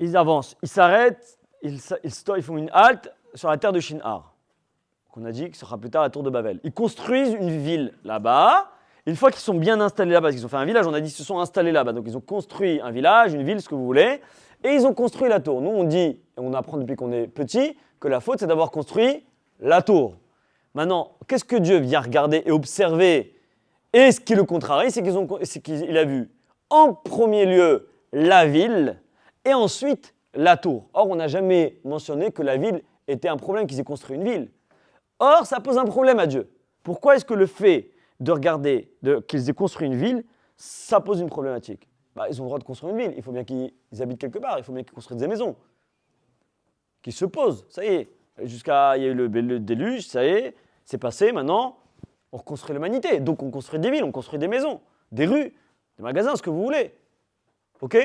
Ils avancent, ils s'arrêtent, ils font une halte sur la terre de Shinar, qu'on a dit que ce sera plus tard la tour de Babel. Ils construisent une ville là-bas. Une fois qu'ils sont bien installés là-bas, parce qu'ils ont fait un village, on a dit qu'ils se sont installés là-bas. Donc ils ont construit un village, une ville, ce que vous voulez, et ils ont construit la tour. Nous, on dit, et on apprend depuis qu'on est petit, que la faute, c'est d'avoir construit la tour. Maintenant, qu'est-ce que Dieu vient regarder et observer? Et ce qui le contrarie, c'est qu'il a vu en premier lieu la ville et ensuite la tour. Or, on n'a jamais mentionné que la ville était un problème, qu'ils aient construit une ville. Or, ça pose un problème à Dieu. Pourquoi est-ce que le fait de regarder qu'ils aient construit une ville, ça pose une problématique? Ils ont le droit de construire une ville, il faut bien qu'ils habitent quelque part, il faut bien qu'ils construisent des maisons. Qu'ils se posent, ça y est. Il y a eu le déluge, ça y est, c'est passé, maintenant, on reconstruit l'humanité. Donc on construit des villes, on construit des maisons, des rues, des magasins, ce que vous voulez. Ok?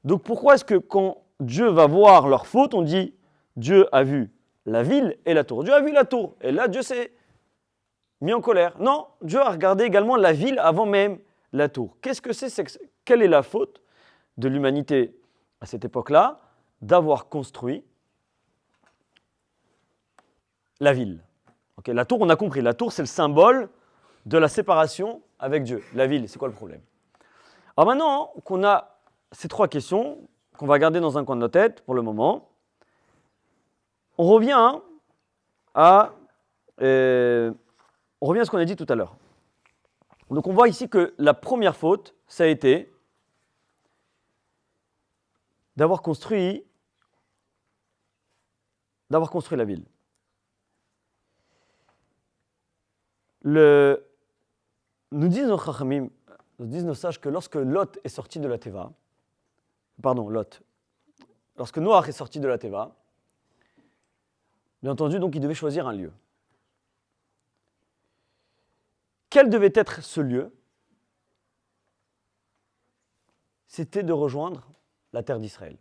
Donc pourquoi est-ce que quand Dieu va voir leur faute, on dit Dieu a vu la ville et la tour? Dieu a vu la tour, et là Dieu s'est mis en colère. Non, Dieu a regardé également la ville avant même la tour. Qu'est-ce que c'est? Quelle est la faute de l'humanité à cette époque-là d'avoir construit la ville? Okay, la tour, on a compris. La tour, c'est le symbole de la séparation avec Dieu. La ville, c'est quoi le problème? Alors maintenant qu'on a ces 3 questions qu'on va garder dans un coin de notre tête pour le moment, on revient à ce qu'on a dit tout à l'heure. Donc on voit ici que la première faute, ça a été d'avoir construit la ville. Nous disent nos chachamim, nous disent nos sages que lorsque Lot est sorti de la Teva, lorsque Noach est sorti de la Teva, bien entendu, donc il devait choisir un lieu. Quel devait être ce lieu? C'était de rejoindre la terre d'Israël.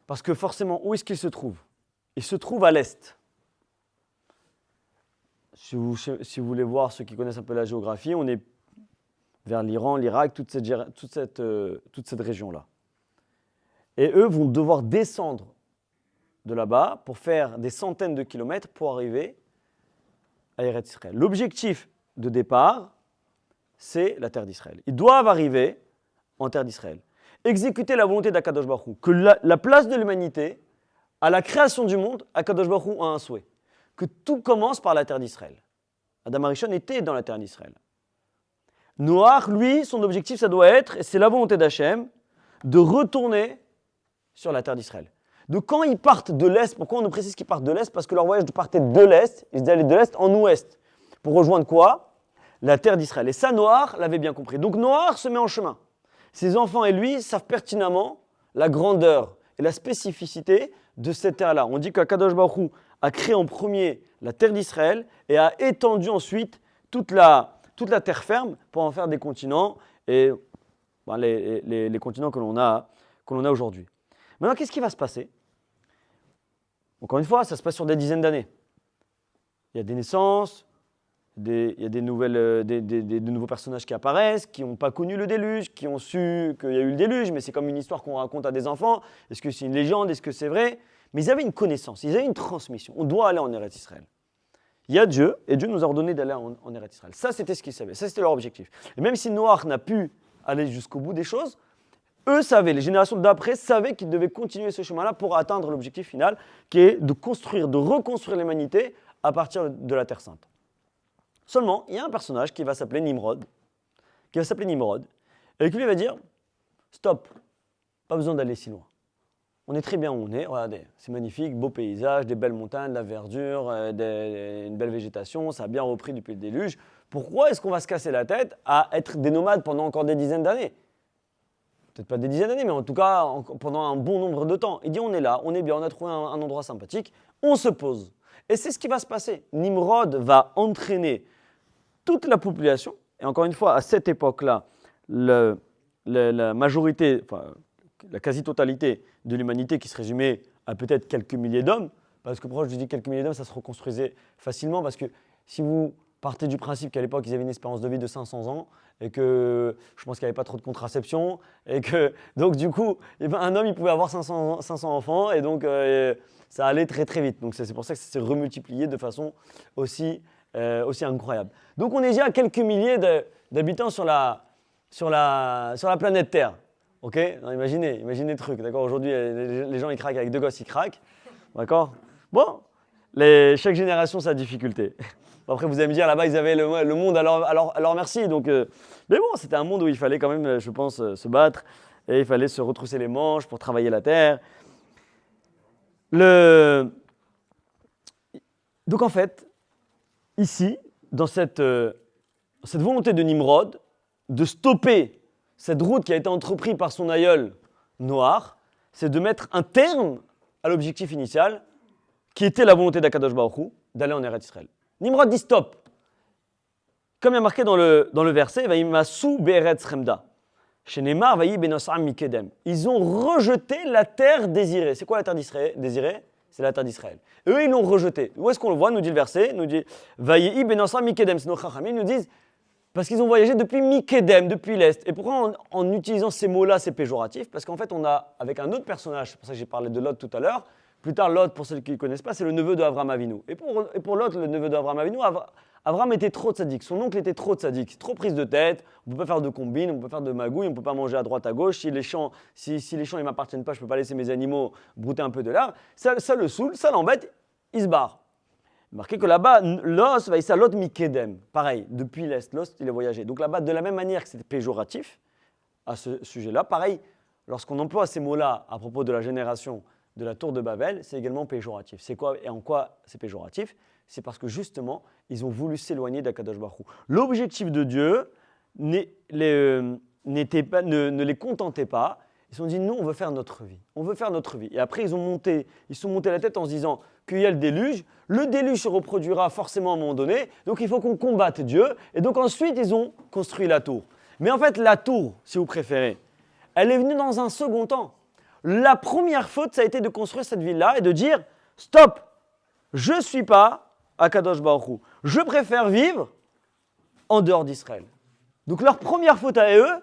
Parce que forcément, où est-ce qu'il se trouve? Il se trouve à l'est. Si vous voulez voir ceux qui connaissent un peu la géographie, on est vers l'Iran, l'Irak, toute cette région-là. Et eux vont devoir descendre de là-bas pour faire des centaines de kilomètres pour arriver à Eretz Israël. L'objectif de départ, c'est la terre d'Israël. Ils doivent arriver en terre d'Israël. Exécuter la volonté d'Akadosh Baruch Hu. Que la place de l'humanité, à la création du monde, Akadosh Baruch Hu a un souhait. Que tout commence par la terre d'Israël. Adam Arishon était dans la terre d'Israël. Noach, lui, son objectif, ça doit être, et c'est la volonté d'Hachem, de retourner sur la terre d'Israël. Donc quand ils partent de l'Est, pourquoi on nous précise qu'ils partent de l'Est? Parce que leur voyage partait de l'Est, ils allaient de l'Est en Ouest. Pour rejoindre quoi? La terre d'Israël. Et ça, Noach l'avait bien compris. Donc Noach se met en chemin. Ses enfants et lui savent pertinemment la grandeur et la spécificité de cette terre-là. On dit qu'Akadosh Baruch Hu a créé en premier la terre d'Israël et a étendu ensuite toute la terre ferme pour en faire des continents. Et les continents que l'on a aujourd'hui. Maintenant, qu'est-ce qui va se passer? Encore une fois, ça se passe sur des dizaines d'années. Il y a des naissances, il y a des nouveaux personnages qui apparaissent, qui n'ont pas connu le déluge, qui ont su qu'il y a eu le déluge, mais c'est comme une histoire qu'on raconte à des enfants. Est-ce que c'est une légende? Est-ce que c'est vrai? Mais ils avaient une connaissance, ils avaient une transmission. On doit aller en Eretz Israël. Il y a Dieu, et Dieu nous a ordonné d'aller en Eretz Israël. Ça, c'était ce qu'ils savaient, ça, c'était leur objectif. Et même si Noach n'a pu aller jusqu'au bout des choses, eux savaient, les générations d'après savaient qu'ils devaient continuer ce chemin-là pour atteindre l'objectif final, qui est de construire, de reconstruire l'humanité à partir de la Terre Sainte. Seulement, il y a un personnage qui va s'appeler Nimrod, et qui lui va dire « Stop, pas besoin d'aller si loin. On est très bien où on est, regardez, c'est magnifique, beau paysage, des belles montagnes, de la verdure, une belle végétation, ça a bien repris depuis le déluge. Pourquoi est-ce qu'on va se casser la tête à être des nomades pendant encore des dizaines d'années ? Peut-être pas des dizaines d'années, mais en tout cas pendant un bon nombre de temps. Il dit on est là, on est bien, on a trouvé un endroit sympathique, on se pose. Et c'est ce qui va se passer. Nimrod va entraîner toute la population, et encore une fois, à cette époque-là, la majorité, enfin, la quasi-totalité de l'humanité qui se résumait à peut-être quelques milliers d'hommes, parce que pourquoi je dis quelques milliers d'hommes, ça se reconstruisait facilement, parce que si vous partez du principe qu'à l'époque, ils avaient une espérance de vie de 500 ans, et que je pense qu'il n'y avait pas trop de contraception, et que donc du coup, un homme, il pouvait avoir 500 enfants, et donc ça allait très très vite. Donc c'est pour ça que ça s'est remultiplié de façon aussi incroyable. Donc on est déjà à quelques milliers d'habitants sur la planète Terre. Ok? Non, imaginez le truc, d'accord? Aujourd'hui, les gens, ils craquent avec 2 gosses, ils craquent. D'accord? Bon, chaque génération, sa difficulté. Après, vous allez me dire, là-bas, ils avaient le monde à leur merci. Donc, mais bon, c'était un monde où il fallait quand même, je pense, se battre. Et il fallait se retrousser les manches pour travailler la terre. Donc, en fait, ici, dans cette volonté de Nimrod, de stopper cette route qui a été entreprise par son aïeul Noach, c'est de mettre un terme à l'objectif initial, qui était la volonté d'Akadosh Baruch Hu, d'aller en Eretz Israël. Nimrod dit stop. Comme il y a marqué dans le verset, Vayimasu be'eretz chemda. Shenemar vayi benosam mikedem. Ils ont rejeté la terre désirée. C'est quoi la terre désirée? C'est la terre d'Israël. Eux, ils l'ont rejetée. Où est-ce qu'on le voit? Nous dit le verset, nous dit Vayi benosam mikedem. C'est nos chachamim, nous disent parce qu'ils ont voyagé depuis Mikedem, depuis l'Est. Et pourquoi en utilisant ces mots-là, c'est péjoratif? Parce qu'en fait, on a, avec un autre personnage, c'est pour ça que j'ai parlé de Lot tout à l'heure, plus tard, Lot, pour ceux qui ne le connaissent pas, c'est le neveu d'Avraham Avinu. Et pour Lot, le neveu d'Avraham Avinu, Avraham était trop tzaddik. Son oncle était trop tzaddik, trop prise de tête. On ne peut pas faire de combine, on ne peut pas faire de magouille, on ne peut pas manger à droite, à gauche. Si les champs ne m'appartiennent pas, je ne peux pas laisser mes animaux brouter un peu de l'herbe. Ça le saoule, ça l'embête, il se barre. Marqué que là-bas, Los va Lot Mikedem. Pareil, depuis l'Est, Los, il a voyagé. Donc là-bas, de la même manière que c'était péjoratif à ce sujet-là, pareil, lorsqu'on emploie ces mots-là à propos de la génération de la tour de Babel, c'est également péjoratif. C'est quoi et en quoi c'est péjoratif? C'est parce que justement, ils ont voulu s'éloigner d'Akadosh Baruch Hu. L'objectif de Dieu ne les contentait pas. Ils se sont dit, nous, on veut faire notre vie. On veut faire notre vie. Et après, ils sont montés la tête en se disant qu'il y a le déluge. Le déluge se reproduira forcément à un moment donné. Donc, il faut qu'on combatte Dieu. Et donc, ensuite, ils ont construit la tour. Mais en fait, la tour, si vous préférez, elle est venue dans un second temps. La première faute, ça a été de construire cette ville-là et de dire, stop, je ne suis pas Akadosh Baruch Hu. Je préfère vivre en dehors d'Israël. Donc, leur première faute à eux,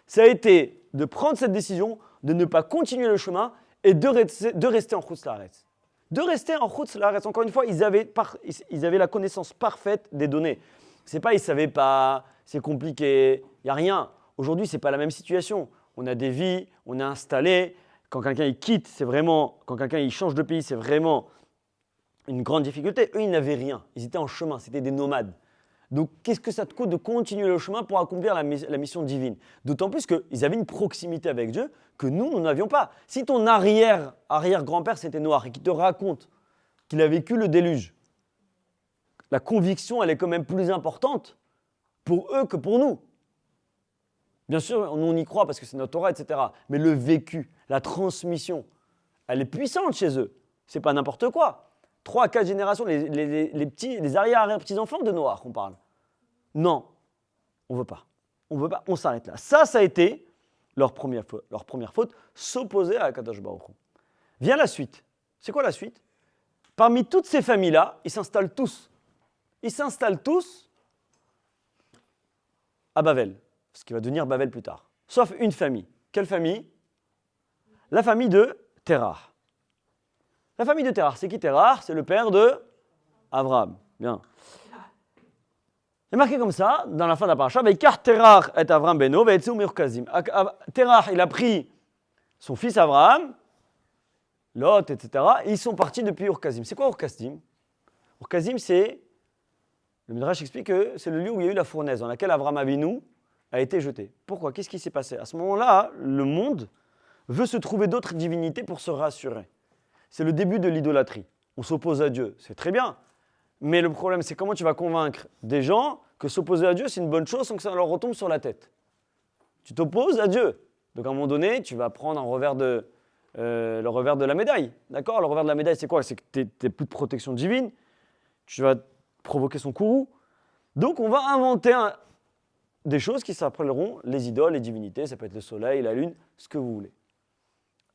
ça a été de prendre cette décision, de ne pas continuer le chemin et de rester en Chutz La'aretz. De rester en Chutz La'aretz. Encore une fois, ils avaient la connaissance parfaite des données. C'est pas, ils ne savaient pas, c'est compliqué, il n'y a rien. Aujourd'hui, ce n'est pas la même situation. On a des vies, on est installé. Quand quelqu'un il quitte, quand quelqu'un il change de pays, c'est vraiment une grande difficulté. Eux, ils n'avaient rien. Ils étaient en chemin, c'était des nomades. Donc, qu'est-ce que ça te coûte de continuer le chemin pour accomplir la mission divine? D'autant plus qu'ils avaient une proximité avec Dieu que nous n'avions pas. Si ton arrière-grand-père, c'était Noach et qu'il te raconte qu'il a vécu le déluge, la conviction, elle est quand même plus importante pour eux que pour nous. Bien sûr, on y croit parce que c'est notre Torah, etc. Mais le vécu, la transmission, elle est puissante chez eux. C'est pas n'importe quoi. 3 à 4 générations, les arrière-petits-enfants de Noach, on parle. Non, on veut pas. On s'arrête là. Ça a été leur première faute, s'opposer à Akadosh Baruch Hu. Vient la suite. C'est quoi la suite? Parmi toutes ces familles-là, ils s'installent tous. Ils s'installent tous à Bavel, ce qui va devenir Bavel plus tard. Sauf une famille. Quelle famille? La famille de Terah. La famille de Terah, c'est qui Terah? C'est le père de Abraham. Bien. C'est marqué comme ça, dans la fin de la paracha, Vaikar Terah et Abraham beno, Vaetzu Urkazim. Terah, il a pris son fils Abraham, Lot, etc. Et ils sont partis depuis Urkazim. C'est quoi Urkazim? Urkazim, c'est, le Midrash explique que c'est le lieu où il y a eu la fournaise, dans laquelle Abraham Avinu a été jeté. Pourquoi? Qu'est-ce qui s'est passé? À ce moment-là, le monde veut se trouver d'autres divinités pour se rassurer. C'est le début de l'idolâtrie. On s'oppose à Dieu, c'est très bien. Mais le problème, c'est comment tu vas convaincre des gens que s'opposer à Dieu, c'est une bonne chose sans que ça leur retombe sur la tête. Tu t'opposes à Dieu. Donc à un moment donné, tu vas prendre le revers de la médaille. D'accord? Le revers de la médaille, c'est quoi? C'est que tu n'as plus de protection divine. Tu vas provoquer son courroux. Donc on va inventer des choses qui s'appelleront les idoles, les divinités. Ça peut être le soleil, la lune, ce que vous voulez.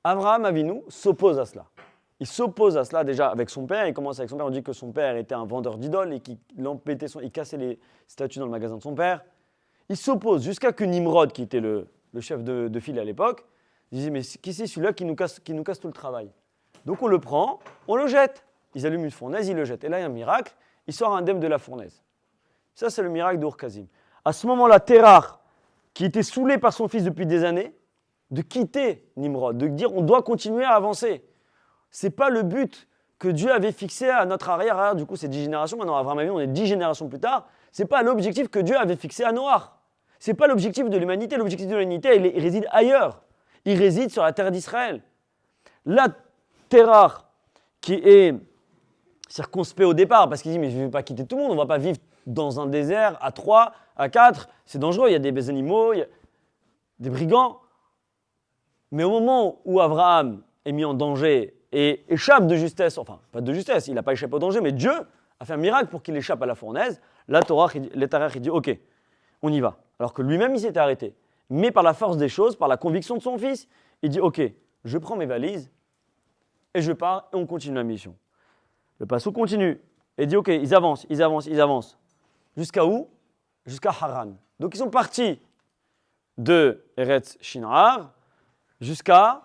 Abraham Avinu s'oppose à cela. Il s'oppose à cela déjà avec son père. Il commence avec son père. On dit que son père était un vendeur d'idoles et qu'il cassait les statues dans le magasin de son père. Il s'oppose jusqu'à que Nimrod, qui était le chef de file à l'époque, disait mais qui c'est celui-là qui nous casse tout le travail? Donc on le prend, on le jette. Ils allument une fournaise, ils le jettent. Et là il y a un miracle, il sort indemne de la fournaise. Ça c'est le miracle d'Ur-Kazim. À ce moment-là, Terah, qui était saoulé par son fils depuis des années, de quitter Nimrod, de dire on doit continuer à avancer. C'est pas le but que Dieu avait fixé à notre arrière. Du coup, c'est 10 générations. Maintenant, Abraham Avinu, on est 10 générations plus tard. C'est pas l'objectif que Dieu avait fixé à Noach. C'est pas l'objectif de l'humanité. L'objectif de l'humanité, il réside ailleurs. Il réside sur la terre d'Israël. La Terah, qui est circonspect au départ, parce qu'il dit mais je ne vais pas quitter tout le monde. On ne va pas vivre dans un désert à 3, à 4. C'est dangereux. Il y a des animaux, il y a des brigands. Mais au moment où Abraham est mis en danger et échappe de justesse, enfin, pas de justesse, il n'a pas échappé au danger, mais Dieu a fait un miracle pour qu'il échappe à la fournaise. Là, l'Etarach, il dit, ok, on y va. Alors que lui-même, il s'était arrêté. Mais par la force des choses, par la conviction de son fils, il dit, ok, je prends mes valises et je pars et on continue la mission. Le passage continue et dit, ok, ils avancent. Jusqu'à où? Jusqu'à Haran. Donc, ils sont partis de Eretz Shinar jusqu'à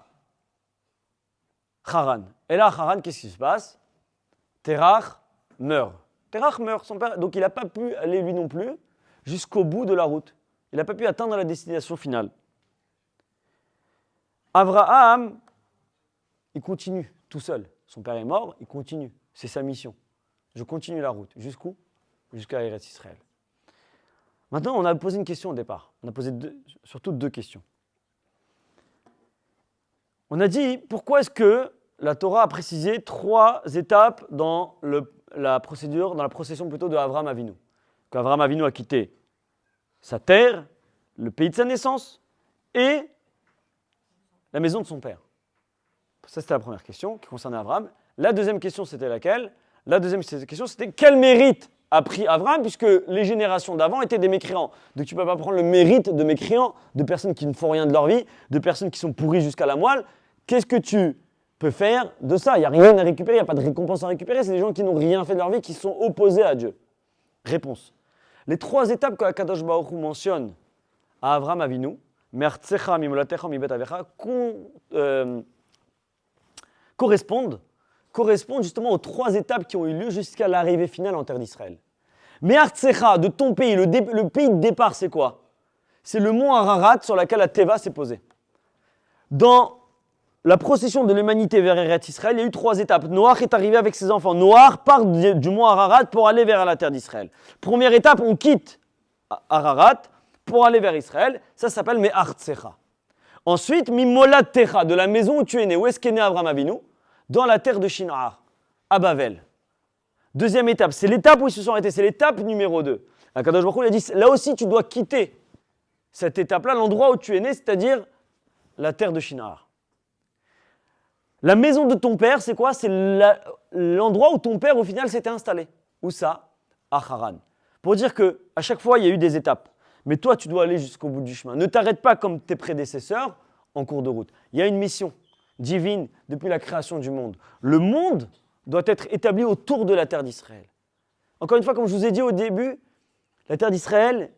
Haran. Et là, à Haran, qu'est-ce qui se passe? Terach meurt. Son père, donc il n'a pas pu aller lui non plus jusqu'au bout de la route. Il n'a pas pu atteindre la destination finale. Abraham, il continue tout seul. Son père est mort, il continue. C'est sa mission. Je continue la route. Jusqu'où? Jusqu'à Eretz Israël. Maintenant, on a posé une question au départ. On a posé surtout deux questions. On a dit, pourquoi est-ce que la Torah a précisé 3 étapes dans la procession plutôt de Abraham Avinu? Qu'Abraham Avinu a quitté sa terre, le pays de sa naissance et la maison de son père. Ça, c'était la première question qui concernait Abraham. La deuxième question, c'était laquelle? La deuxième question, c'était quel mérite a pris Abraham, puisque les générations d'avant étaient des mécréants. Donc tu ne peux pas prendre le mérite de mécréants, de personnes qui ne font rien de leur vie, de personnes qui sont pourries jusqu'à la moelle. Qu'est-ce que tu peux faire de ça? Il n'y a rien à récupérer, il n'y a pas de récompense à récupérer. C'est des gens qui n'ont rien fait de leur vie, qui sont opposés à Dieu. Réponse. Les 3 étapes que Akadosh Baruch Hu mentionne à Abraham Avinu, Mertzecha mimolatecha mibet avecha, correspondent justement aux 3 étapes qui ont eu lieu jusqu'à l'arrivée finale en terre d'Israël. Mertzecha, de ton pays, le pays de départ, c'est quoi? C'est le mont Ararat sur lequel la Teva s'est posée. Dans la procession de l'humanité vers Eretz Israël, il y a eu 3 étapes. Noach est arrivé avec ses enfants. Noach part du mont Ararat pour aller vers la terre d'Israël. Première étape, on quitte Ararat pour aller vers Israël. Ça s'appelle Me'artzecha. Ensuite, Mimolatecha, de la maison où tu es né. Où est-ce qu'est né Abraham Avinu? Dans la terre de Shinar, à Bavel. Deuxième étape, c'est l'étape où ils se sont arrêtés. C'est l'étape numéro 2. Akadosh Baruch Hu a dit, là aussi tu dois quitter cette étape-là, l'endroit où tu es né, c'est-à-dire la terre de Shinar. La maison de ton père, c'est quoi? C'est l'endroit où ton père, au final, s'était installé. Où ça? À Haran. Pour dire qu'à chaque fois, il y a eu des étapes. Mais toi, tu dois aller jusqu'au bout du chemin. Ne t'arrête pas comme tes prédécesseurs en cours de route. Il y a une mission divine depuis la création du monde. Le monde doit être établi autour de la terre d'Israël. Encore une fois, comme je vous ai dit au début, la terre d'Israël,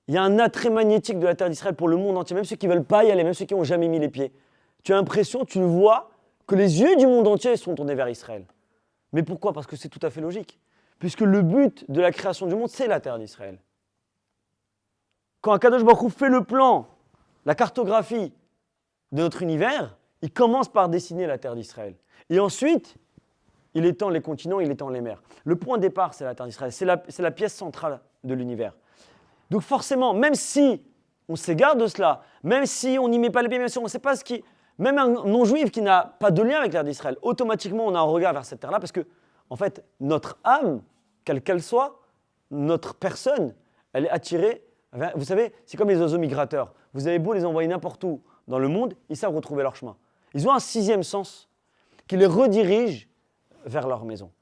il y a un attrait magnétique de la terre d'Israël pour le monde entier, même ceux qui ne veulent pas y aller, même ceux qui n'ont jamais mis les pieds. Tu as l'impression, tu le vois, que les yeux du monde entier sont tournés vers Israël. Mais pourquoi ? Parce que c'est tout à fait logique. Puisque le but de la création du monde, c'est la terre d'Israël. Quand Akadosh Baruch Hu fait le plan, la cartographie de notre univers, il commence par dessiner la terre d'Israël. Et ensuite, il étend les continents, il étend les mers. Le point de départ, c'est la terre d'Israël. C'est la pièce centrale de l'univers. Donc forcément, même si on s'égare de cela, même si on n'y met pas les pieds, même si on ne sait pas ce qui... Même un non-juif qui n'a pas de lien avec la terre d'Israël, automatiquement, on a un regard vers cette terre-là parce que, en fait, notre âme, quelle qu'elle soit, notre personne, elle est attirée vers... Vous savez, c'est comme les oiseaux migrateurs. Vous avez beau les envoyer n'importe où dans le monde, ils savent retrouver leur chemin. Ils ont un sixième sens qui les redirige vers leur maison.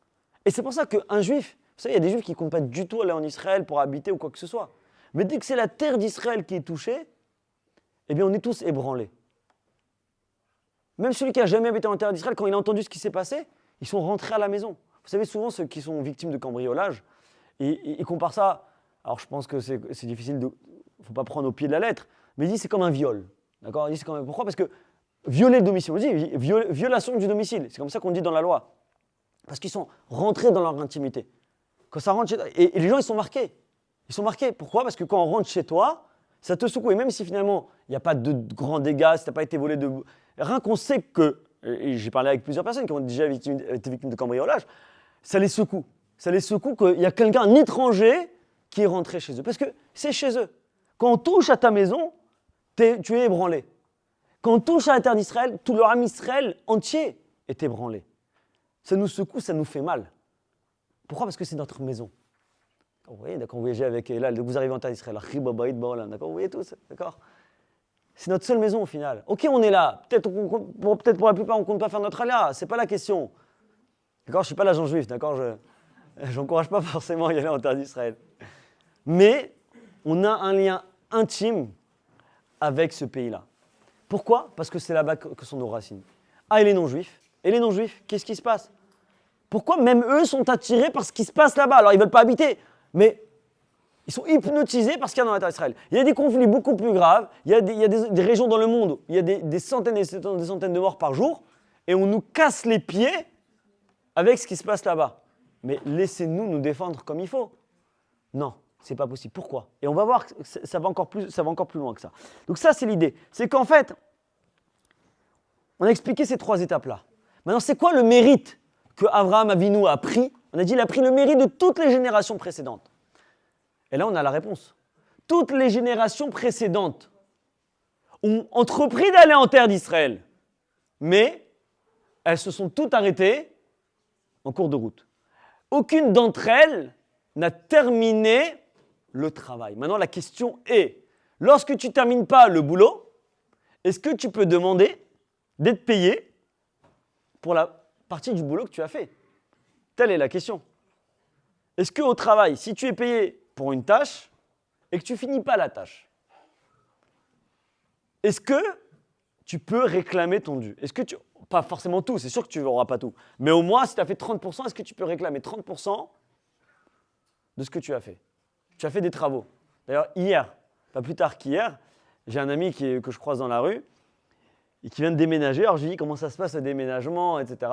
Et c'est pour ça qu'un juif, vous savez, il y a des juifs qui ne comptent pas du tout aller en Israël pour habiter ou quoi que ce soit. Mais dès que c'est la terre d'Israël qui est touchée, eh bien on est tous ébranlés. Même celui qui n'a jamais habité en terre d'Israël, quand il a entendu ce qui s'est passé, ils sont rentrés à la maison. Vous savez, souvent ceux qui sont victimes de cambriolage, ils comparent ça, alors je pense que c'est difficile, il ne faut pas prendre au pied de la lettre, mais ils disent c'est comme un viol. D'accord ? Ils disent pourquoi ? Parce que violer le domicile, on dit violation du domicile, c'est comme ça qu'on dit dans la loi. Parce qu'ils sont rentrés dans leur intimité. Quand ça rentre et les gens, ils sont marqués. Ils sont marqués. Pourquoi ? Parce que quand on rentre chez toi, ça te secoue. Et même si finalement, il n'y a pas de grands dégâts, si tu n'as pas été volé de... Rien qu'on sait que, et j'ai parlé avec plusieurs personnes qui ont déjà été victimes de cambriolage, ça les secoue. Ça les secoue qu'il y a quelqu'un, un étranger, qui est rentré chez eux. Parce que c'est chez eux. Quand on touche à ta maison, tu es ébranlé. Quand on touche à la terre d'Israël, tout leur âme Israël entier est ébranlé. Ça nous secoue, ça nous fait mal. Pourquoi ? Parce que c'est notre maison. Vous voyez, d'accord, vous voyagez avec Elal, vous arrivez en terre d'Israël, d'accord, vous voyez tous, d'accord ? C'est notre seule maison au final. Ok, on est là. Peut-être pour la plupart, on ne compte pas faire notre alia. Ce n'est pas la question. D'accord, je ne suis pas l'agent juif, d'accord, je n'encourage pas forcément à y aller en terre d'Israël. Mais on a un lien intime avec ce pays-là. Pourquoi ? Parce que c'est là-bas que sont nos racines. Ah, et les non-juifs ? Et les non-juifs, qu'est-ce qui se passe ? Pourquoi même eux sont attirés par ce qui se passe là-bas ? Alors, ils ne veulent pas habiter, mais ils sont hypnotisés par ce qu'il y a dans la terre d'Israël. Il y a des conflits beaucoup plus graves, il y a des régions dans le monde où il y a des centaines et des centaines de morts par jour, et on nous casse les pieds avec ce qui se passe là-bas. Mais laissez-nous nous défendre comme il faut. Non, c'est pas possible. Pourquoi ? Et on va voir que ça va encore plus loin que ça. Donc ça, c'est l'idée. C'est qu'en fait, on a expliqué ces trois étapes-là. Maintenant, c'est quoi le mérite que Avraham Avinu a pris ? On a dit qu'il a pris le mérite de toutes les générations précédentes. Et là, on a la réponse. Toutes les générations précédentes ont entrepris d'aller en terre d'Israël, mais elles se sont toutes arrêtées en cours de route. Aucune d'entre elles n'a terminé le travail. Maintenant, la question est, lorsque tu ne termines pas le boulot, est-ce que tu peux demander d'être payé pour la partie du boulot que tu as fait ? Telle est la question. Est-ce qu'au travail, si tu es payé pour une tâche et que tu ne finis pas la tâche, est-ce que tu peux réclamer ton dû ? Pas forcément tout, c'est sûr que tu n'auras pas tout. Mais au moins, si tu as fait 30%, est-ce que tu peux réclamer 30% de ce que tu as fait ? Tu as fait des travaux. D'ailleurs, hier, pas plus tard qu'hier, j'ai un ami que je croise dans la rue et qui vient de déménager. Alors je lui dis comment ça se passe le déménagement, etc.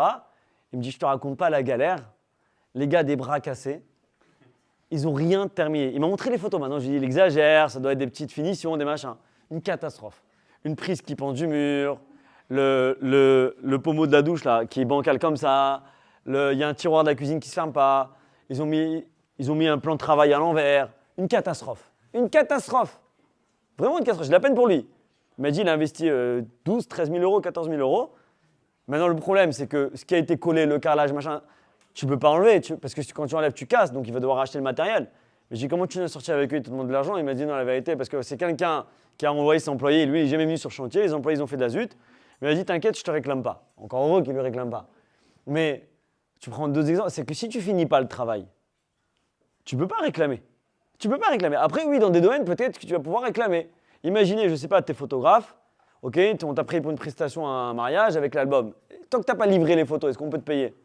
Il me dit je ne te raconte pas la galère. Les gars, des bras cassés. Ils n'ont rien terminé. Il m'a montré les photos maintenant. Je lui dis il exagère, ça doit être des petites finitions, des machins. Une catastrophe. Une prise qui pend du mur. Le pommeau de la douche là, qui est bancal comme ça. Il y a un tiroir de la cuisine qui ne se ferme pas. Ils ont mis un plan de travail à l'envers. Une catastrophe. Une catastrophe. Vraiment une catastrophe. J'ai de la peine pour lui. Il m'a dit qu'il a investi 12, 13 000 euros, 14 000 euros. Maintenant, le problème, c'est que ce qui a été collé, le carrelage, machin, tu ne peux pas enlever. Parce que quand tu enlèves, tu casses. Donc, il va devoir racheter le matériel. Mais j'ai dit, comment tu viens sortir avec eux et te demandes de l'argent ? Il m'a dit, non, la vérité, parce que c'est quelqu'un qui a envoyé ses employés. Lui, il n'est jamais venu sur chantier. Les employés, ils ont fait de la zut. Mais il m'a dit, t'inquiète, je ne te réclame pas. Encore heureux qu'il ne le réclame pas. Mais tu prends deux exemples. C'est que si tu finis pas le travail, tu ne peux pas réclamer. Tu ne peux pas réclamer. Après, oui, dans des domaines, peut-être que tu vas pouvoir réclamer. Imaginez, je ne sais pas, tu es photographe, ok, on t'a pris pour une prestation à un mariage avec l'album. Tant que tu n'as pas livré les photos, est-ce qu'on peut te payer?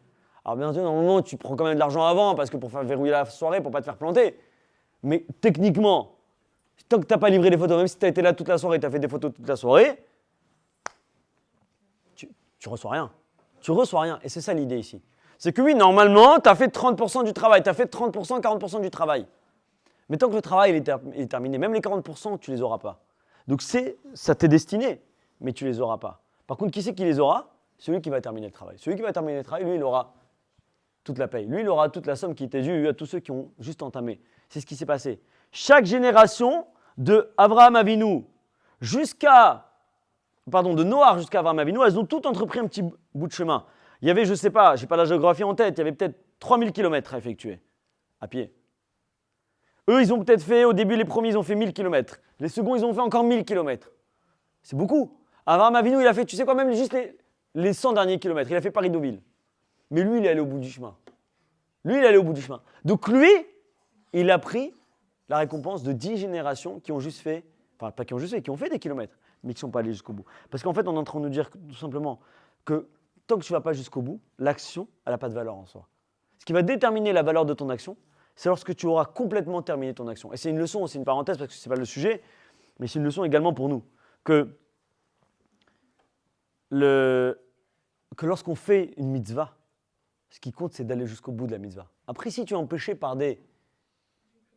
Alors bien sûr, normalement, tu prends quand même de l'argent avant parce que pour faire verrouiller la soirée, pour ne pas te faire planter. Mais techniquement, tant que tu n'as pas livré les photos, même si tu as été là toute la soirée, tu as fait des photos toute la soirée, tu reçois rien. Tu reçois rien. Et c'est ça l'idée ici. C'est que oui, normalement, tu as fait 30% du travail, tu as fait 30%, 40% du travail. Mais tant que le travail est terminé, même les 40%, tu ne les auras pas. Donc ça t'est destiné, mais tu ne les auras pas. Par contre, qui c'est qui les aura? Celui qui va terminer le travail. Celui qui va terminer le travail, lui, il aura toute la paye. Lui, il aura toute la somme qui était due à tous ceux qui ont juste entamé. C'est ce qui s'est passé. Chaque génération de Abraham Avinu de Noach jusqu'à Abraham Avinu, elles ont toutes entrepris un petit bout de chemin. Il y avait, je ne sais pas, je n'ai pas la géographie en tête, il y avait peut-être 3000 km à effectuer à pied. Eux, ils ont peut-être fait, au début, les premiers, ils ont fait 1000 km. Les seconds, ils ont fait encore 1000 km. C'est beaucoup. Abraham Avinu, il a fait, tu sais quoi, même juste les 100 derniers kilomètres. Il a fait Paris-Deauville. Mais lui, il est allé au bout du chemin. Donc lui, il a pris la récompense de 10 générations qui ont juste fait, enfin pas qui ont juste fait, qui ont fait des kilomètres, mais qui ne sont pas allés jusqu'au bout. Parce qu'en fait, on est en train de nous dire tout simplement que tant que tu ne vas pas jusqu'au bout, l'action, elle n'a pas de valeur en soi. Ce qui va déterminer la valeur de ton action, c'est lorsque tu auras complètement terminé ton action. Et c'est une leçon, c'est une parenthèse parce que ce n'est pas le sujet, mais c'est une leçon également pour nous. Que lorsqu'on fait une mitzvah, ce qui compte, c'est d'aller jusqu'au bout de la mitzvah. Après, si tu es empêché par des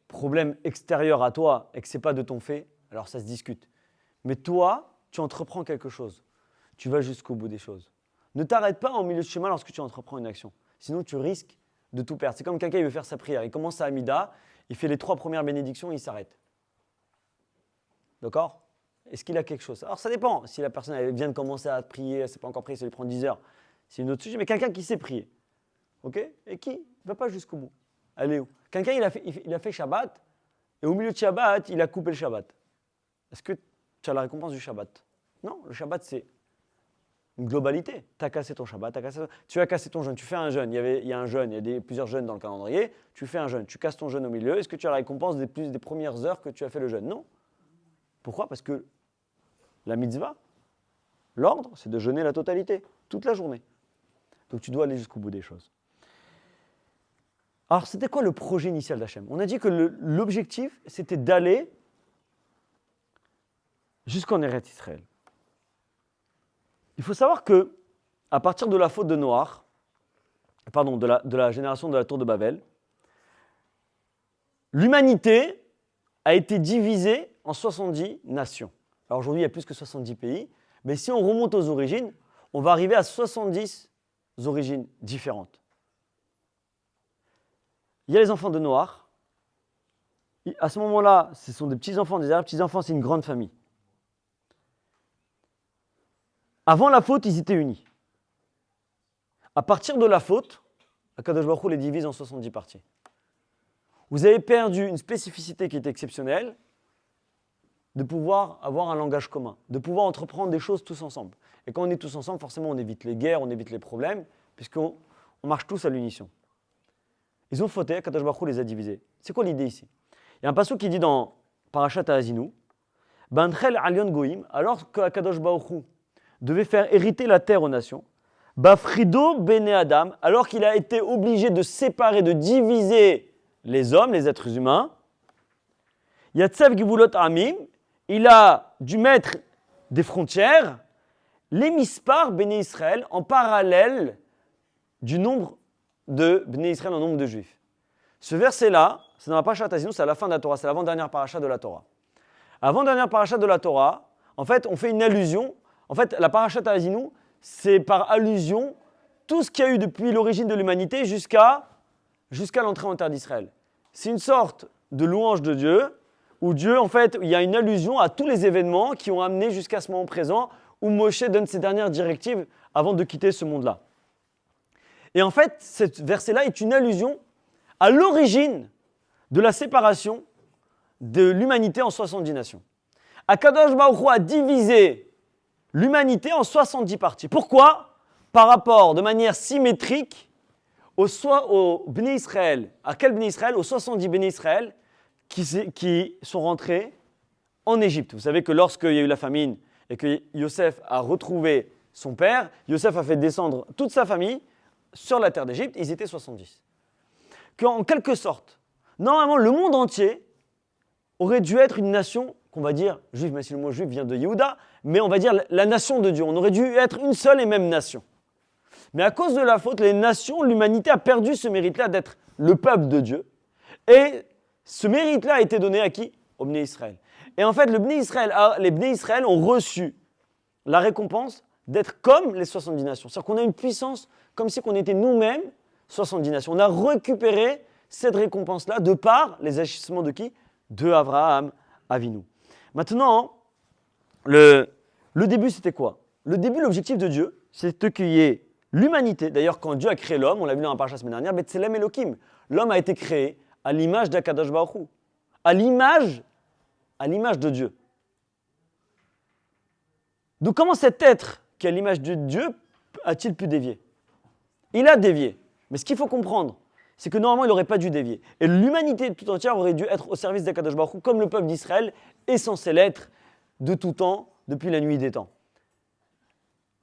problèmes extérieurs à toi et que ce n'est pas de ton fait, alors ça se discute. Mais toi, tu entreprends quelque chose. Tu vas jusqu'au bout des choses. Ne t'arrête pas en milieu de chemin lorsque tu entreprends une action. Sinon, tu risques de tout perdre. C'est comme quelqu'un qui veut faire sa prière. Il commence à Amida, il fait les 3 premières bénédictions et il s'arrête. D'accord? Est-ce qu'il a quelque chose? Alors ça dépend. Si la personne elle vient de commencer à prier, elle ne s'est pas encore priée, ça lui prend 10 heures. C'est une autre sujet. Mais quelqu'un qui sait prier, ok? Et qui ne va pas jusqu'au bout. Allez où? Quelqu'un il a fait Shabbat et au milieu de Shabbat, il a coupé le Shabbat. Est-ce que tu as la récompense du Shabbat? Non, le Shabbat c'est une globalité. Tu as cassé ton Shabbat, tu as cassé ton jeûne, tu fais un jeûne, il y a un jeûne, il y a plusieurs jeûnes dans le calendrier, tu fais un jeûne, tu casses ton jeûne au milieu, est-ce que tu as la récompense des premières heures que tu as fait le jeûne? Non. Pourquoi? Parce que la mitzvah, l'ordre, c'est de jeûner la totalité, toute la journée. Donc tu dois aller jusqu'au bout des choses. Alors c'était quoi le projet initial d'Hachem? On a dit que l'objectif, c'était d'aller jusqu'en Eretz Israël. Il faut savoir que, à partir de la faute de Noach, de la génération de la tour de Babel, l'humanité a été divisée en 70 nations. Alors aujourd'hui, il y a plus que 70 pays, mais si on remonte aux origines, on va arriver à 70 origines différentes. Il y a les enfants de Noach. À ce moment-là, ce sont des petits-enfants, des arrière-petits-enfants, c'est une grande famille. Avant la faute, ils étaient unis. À partir de la faute, Akadosh Baruch Hu les divise en 70 parties. Vous avez perdu une spécificité qui est exceptionnelle, de pouvoir avoir un langage commun, de pouvoir entreprendre des choses tous ensemble. Et quand on est tous ensemble, forcément, on évite les guerres, on évite les problèmes, puisqu'on marche tous à l'unisson. Ils ont fauté, Akadosh Baruch Hu les a divisés. C'est quoi l'idée ici? Il y a un passage qui dit dans Parashat Haazinu, Banchel Alion Goïm, alors qu'Akadosh Baruch Hu devait faire hériter la terre aux nations, Bafrido Bene Adam, alors qu'il a été obligé de séparer, de diviser les hommes, les êtres humains, Yatsev Givulot Amim, il a dû mettre des frontières, les mispar Bene Israël, en parallèle du nombre de Bene Israël, en nombre de juifs. Ce verset-là, c'est dans la Parashat Haazinu, c'est à la fin de la Torah, c'est l'avant-dernière paracha de la Torah. Avant-dernière paracha de la Torah, en fait, on fait une allusion. En fait, la Parashat Haazinu, c'est par allusion tout ce qu'il y a eu depuis l'origine de l'humanité jusqu'à l'entrée en terre d'Israël. C'est une sorte de louange de Dieu, où Dieu, en fait, il y a une allusion à tous les événements qui ont amené jusqu'à ce moment présent, où Moshe donne ses dernières directives avant de quitter ce monde-là. Et en fait, ce verset-là est une allusion à l'origine de la séparation de l'humanité en 70 nations. Akadosh Baruch Hu a divisé l'humanité en 70 parties. Pourquoi? Par rapport, de manière symétrique, au Bnei Israël. À quel Bnei Israël? Aux 70 Bnei Israël qui sont rentrés en Égypte. Vous savez que lorsqu'il y a eu la famine et que Yosef a retrouvé son père, Yosef a fait descendre toute sa famille sur la terre d'Égypte, ils étaient 70. Qu'en quelque sorte, normalement, le monde entier aurait dû être une nation, qu'on va dire juive, même si le mot juif vient de Yehuda, mais on va dire la nation de Dieu. On aurait dû être une seule et même nation. Mais à cause de la faute, les nations, l'humanité a perdu ce mérite-là d'être le peuple de Dieu. Et ce mérite-là a été donné à qui? Au Bnei Israël. Et en fait, les Bnei Israël ont reçu la récompense d'être comme les 70 nations. C'est-à-dire qu'on a une puissance comme si on était nous-mêmes 70 nations. On a récupéré cette récompense-là de par les agissements de qui? De Abraham Avinu. Maintenant, le début, c'était quoi? Le début, l'objectif de Dieu, c'était qu'il y ait l'humanité. D'ailleurs, quand Dieu a créé l'homme, on l'a vu dans la paracha la semaine dernière, Betselem Elohim. L'homme a été créé à l'image d'Akadosh Baruch Hu, à l'image de Dieu. Donc comment cet être qui est à l'image de Dieu a-t-il pu dévier? Il a dévié. Mais ce qu'il faut comprendre, c'est que normalement, il n'aurait pas dû dévier. Et l'humanité tout entière aurait dû être au service d'Akadosh Baruch Hu, comme le peuple d'Israël est censé l'être de tout temps, depuis la nuit des temps.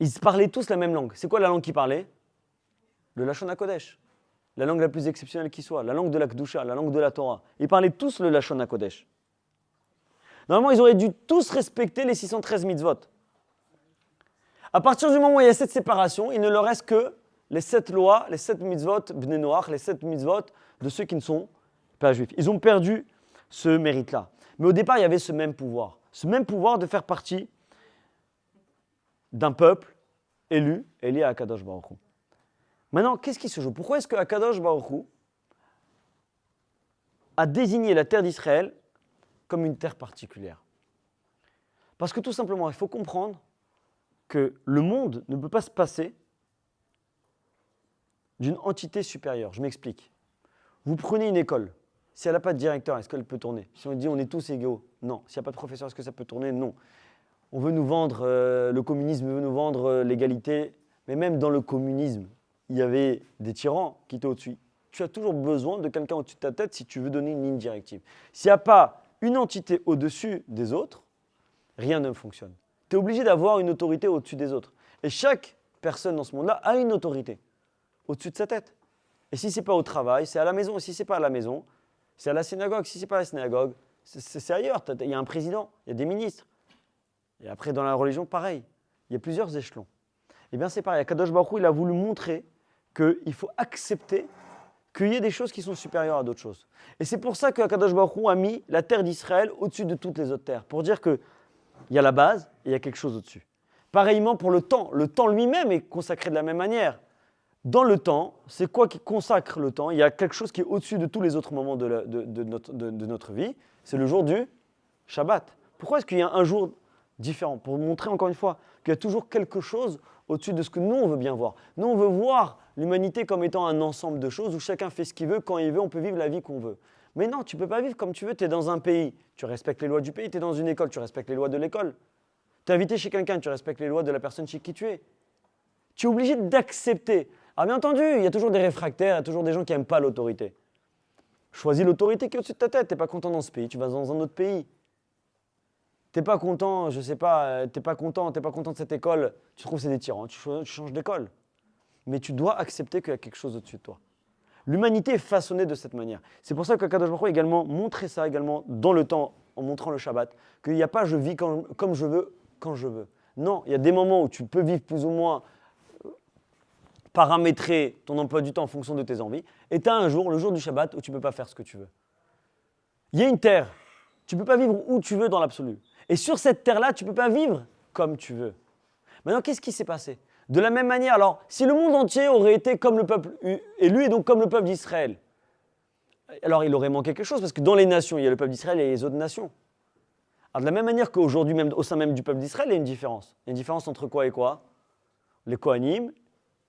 Ils parlaient tous la même langue. C'est quoi la langue qu'ils parlaient? Le Lashon HaKodesh. La langue la plus exceptionnelle qui soit, la langue de la Kedusha, la langue de la Torah. Ils parlaient tous le Lashon HaKodesh. Normalement, ils auraient dû tous respecter les 613 mitzvot. À partir du moment où il y a cette séparation, il ne leur reste que les 7 lois, les 7 mitzvot Bnei Noach, les 7 mitzvot de ceux qui ne sont pas juifs. Ils ont perdu ce mérite-là. Mais au départ, il y avait ce même pouvoir de faire partie d'un peuple élu et lié à Akadosh Baruch Hu. Maintenant, qu'est-ce qui se joue? Pourquoi est-ce que Akadosh Baruch Hu a désigné la terre d'Israël comme une terre particulière? Parce que tout simplement, il faut comprendre que le monde ne peut pas se passer d'une entité supérieure. Je m'explique. Vous prenez une école. Si elle n'a pas de directeur, est-ce qu'elle peut tourner? Si on dit on est tous égaux, non. S'il n'y a pas de professeur, est-ce que ça peut tourner? Non. On veut nous vendre, le communisme veut nous vendre l'égalité, mais même dans le communisme, il y avait des tyrans qui étaient au-dessus. Tu as toujours besoin de quelqu'un au-dessus de ta tête si tu veux donner une ligne directive. S'il n'y a pas une entité au-dessus des autres, rien ne fonctionne. Tu es obligé d'avoir une autorité au-dessus des autres. Et chaque personne dans ce monde-là a une autorité au-dessus de sa tête. Et si ce n'est pas au travail, c'est à la maison. Et si ce n'est pas à la maison, c'est à la synagogue. Si ce n'est pas à la synagogue, c'est ailleurs. Il y a un président, il y a des ministres. Et après, dans la religion, pareil. Il y a plusieurs échelons. Eh bien, c'est pareil. Akadosh Baruch Hu, il a voulu montrer qu'il faut accepter qu'il y ait des choses qui sont supérieures à d'autres choses. Et c'est pour ça qu'Akadosh Baruch Hu a mis la terre d'Israël au-dessus de toutes les autres terres. Pour dire qu'il y a la base et il y a quelque chose au-dessus. Pareillement pour le temps. Le temps lui-même est consacré de la même manière. Dans le temps, c'est quoi qui consacre le temps? Il y a quelque chose qui est au-dessus de tous les autres moments de notre vie. C'est le jour du Shabbat. Pourquoi est-ce qu'il y a un jour différent? Pour montrer encore une fois qu'il y a toujours quelque chose au-dessus de ce que nous, on veut bien voir. Nous, on veut voir l'humanité comme étant un ensemble de choses où chacun fait ce qu'il veut, quand il veut, on peut vivre la vie qu'on veut. Mais non, tu ne peux pas vivre comme tu veux. Tu es dans un pays, tu respectes les lois du pays. Tu es dans une école, tu respectes les lois de l'école. Tu es invité chez quelqu'un, tu respectes les lois de la personne chez qui tu es. Tu es obligé d'accepter. Ah, bien entendu, il y a toujours des réfractaires, il y a toujours des gens qui n'aiment pas l'autorité. Choisis l'autorité qui est au-dessus de ta tête. Tu n'es pas content dans ce pays, tu vas dans un autre pays. Tu n'es pas content, je ne sais pas, tu n'es pas content de cette école, tu trouves que c'est des tyrans, tu changes d'école. Mais tu dois accepter qu'il y a quelque chose au-dessus de toi. L'humanité est façonnée de cette manière. C'est pour ça que Kadosh Baruch Hu a également montré ça également dans le temps, en montrant le Shabbat, qu'il n'y a pas je vis comme je veux, quand je veux. Non, il y a des moments où tu peux vivre plus ou moins paramétrer ton emploi du temps en fonction de tes envies, et tu as un jour, le jour du Shabbat, où tu ne peux pas faire ce que tu veux. Il y a une terre, tu ne peux pas vivre où tu veux dans l'absolu. Et sur cette terre-là, tu ne peux pas vivre comme tu veux. Maintenant, qu'est-ce qui s'est passé? De la même manière, alors, si le monde entier aurait été comme le peuple élu et donc comme le peuple d'Israël, alors il aurait manqué quelque chose, parce que dans les nations, il y a le peuple d'Israël et les autres nations. Alors de la même manière qu'aujourd'hui, même au sein même du peuple d'Israël, il y a une différence. Il y a une différence entre quoi et quoi? Les Kohanim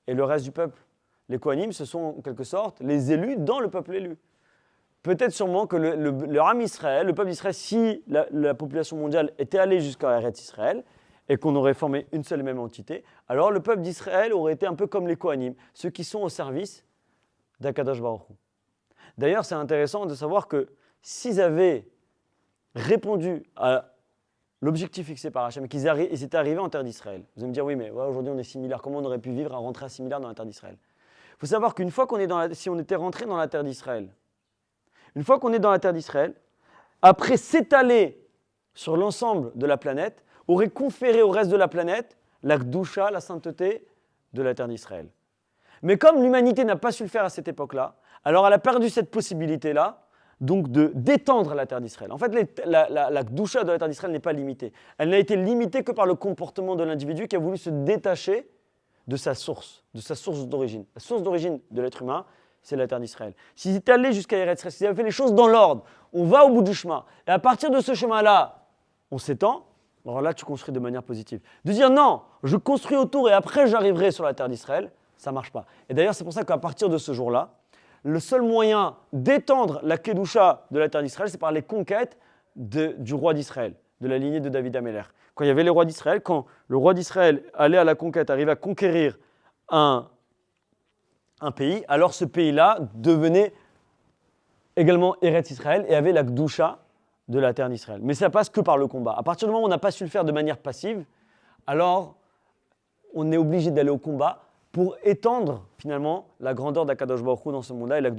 et le reste du peuple. Les Kohanim, ce sont en quelque sorte les élus dans le peuple élu. Peut-être sûrement que le Ram Israël, le peuple d'Israël, si la population mondiale était allée jusqu'à Eretz Israël et qu'on aurait formé une seule et même entité, alors le peuple d'Israël aurait été un peu comme les Kohanim, ceux qui sont au service d'Akadosh Baruch Hu. D'ailleurs, c'est intéressant de savoir que s'ils avaient répondu à l'objectif fixé par Hachem, qu'ils étaient arrivés en terre d'Israël. Vous allez me dire, oui, mais ouais, aujourd'hui on est similaire, comment on aurait pu vivre à rentrer à similaire dans la terre d'Israël? Il faut savoir qu'une fois si on était rentré dans la terre d'Israël, une fois qu'on est dans la terre d'Israël, après s'étaler sur l'ensemble de la planète, aurait conféré au reste de la planète la Gdusha, la sainteté de la terre d'Israël. Mais comme l'humanité n'a pas su le faire à cette époque-là, alors elle a perdu cette possibilité-là, donc d'étendre la terre d'Israël. En fait, la Gdusha de la terre d'Israël n'est pas limitée. Elle n'a été limitée que par le comportement de l'individu qui a voulu se détacher de sa source d'origine. La source d'origine de l'être humain, c'est la terre d'Israël. S'ils étaient allés jusqu'à Eretz Israël, s'ils avaient fait les choses dans l'ordre, on va au bout du chemin, et à partir de ce chemin-là, on s'étend, alors là, tu construis de manière positive. De dire non, je construis autour et après j'arriverai sur la terre d'Israël, ça ne marche pas. Et d'ailleurs, c'est pour ça qu'à partir de ce jour-là, le seul moyen d'étendre la Kedusha de la terre d'Israël, c'est par les conquêtes du roi d'Israël, de la lignée de David Améler. Quand il y avait les rois d'Israël, quand le roi d'Israël allait à la conquête, arrivait à conquérir un pays, alors ce pays-là devenait également Eretz Israël et avait la Kedusha de la terre d'Israël. Mais ça passe que par le combat. À partir du moment où on n'a pas su le faire de manière passive, alors on est obligé d'aller au combat pour étendre finalement la grandeur d'Akadosh Baruch Hu dans ce monde-là et la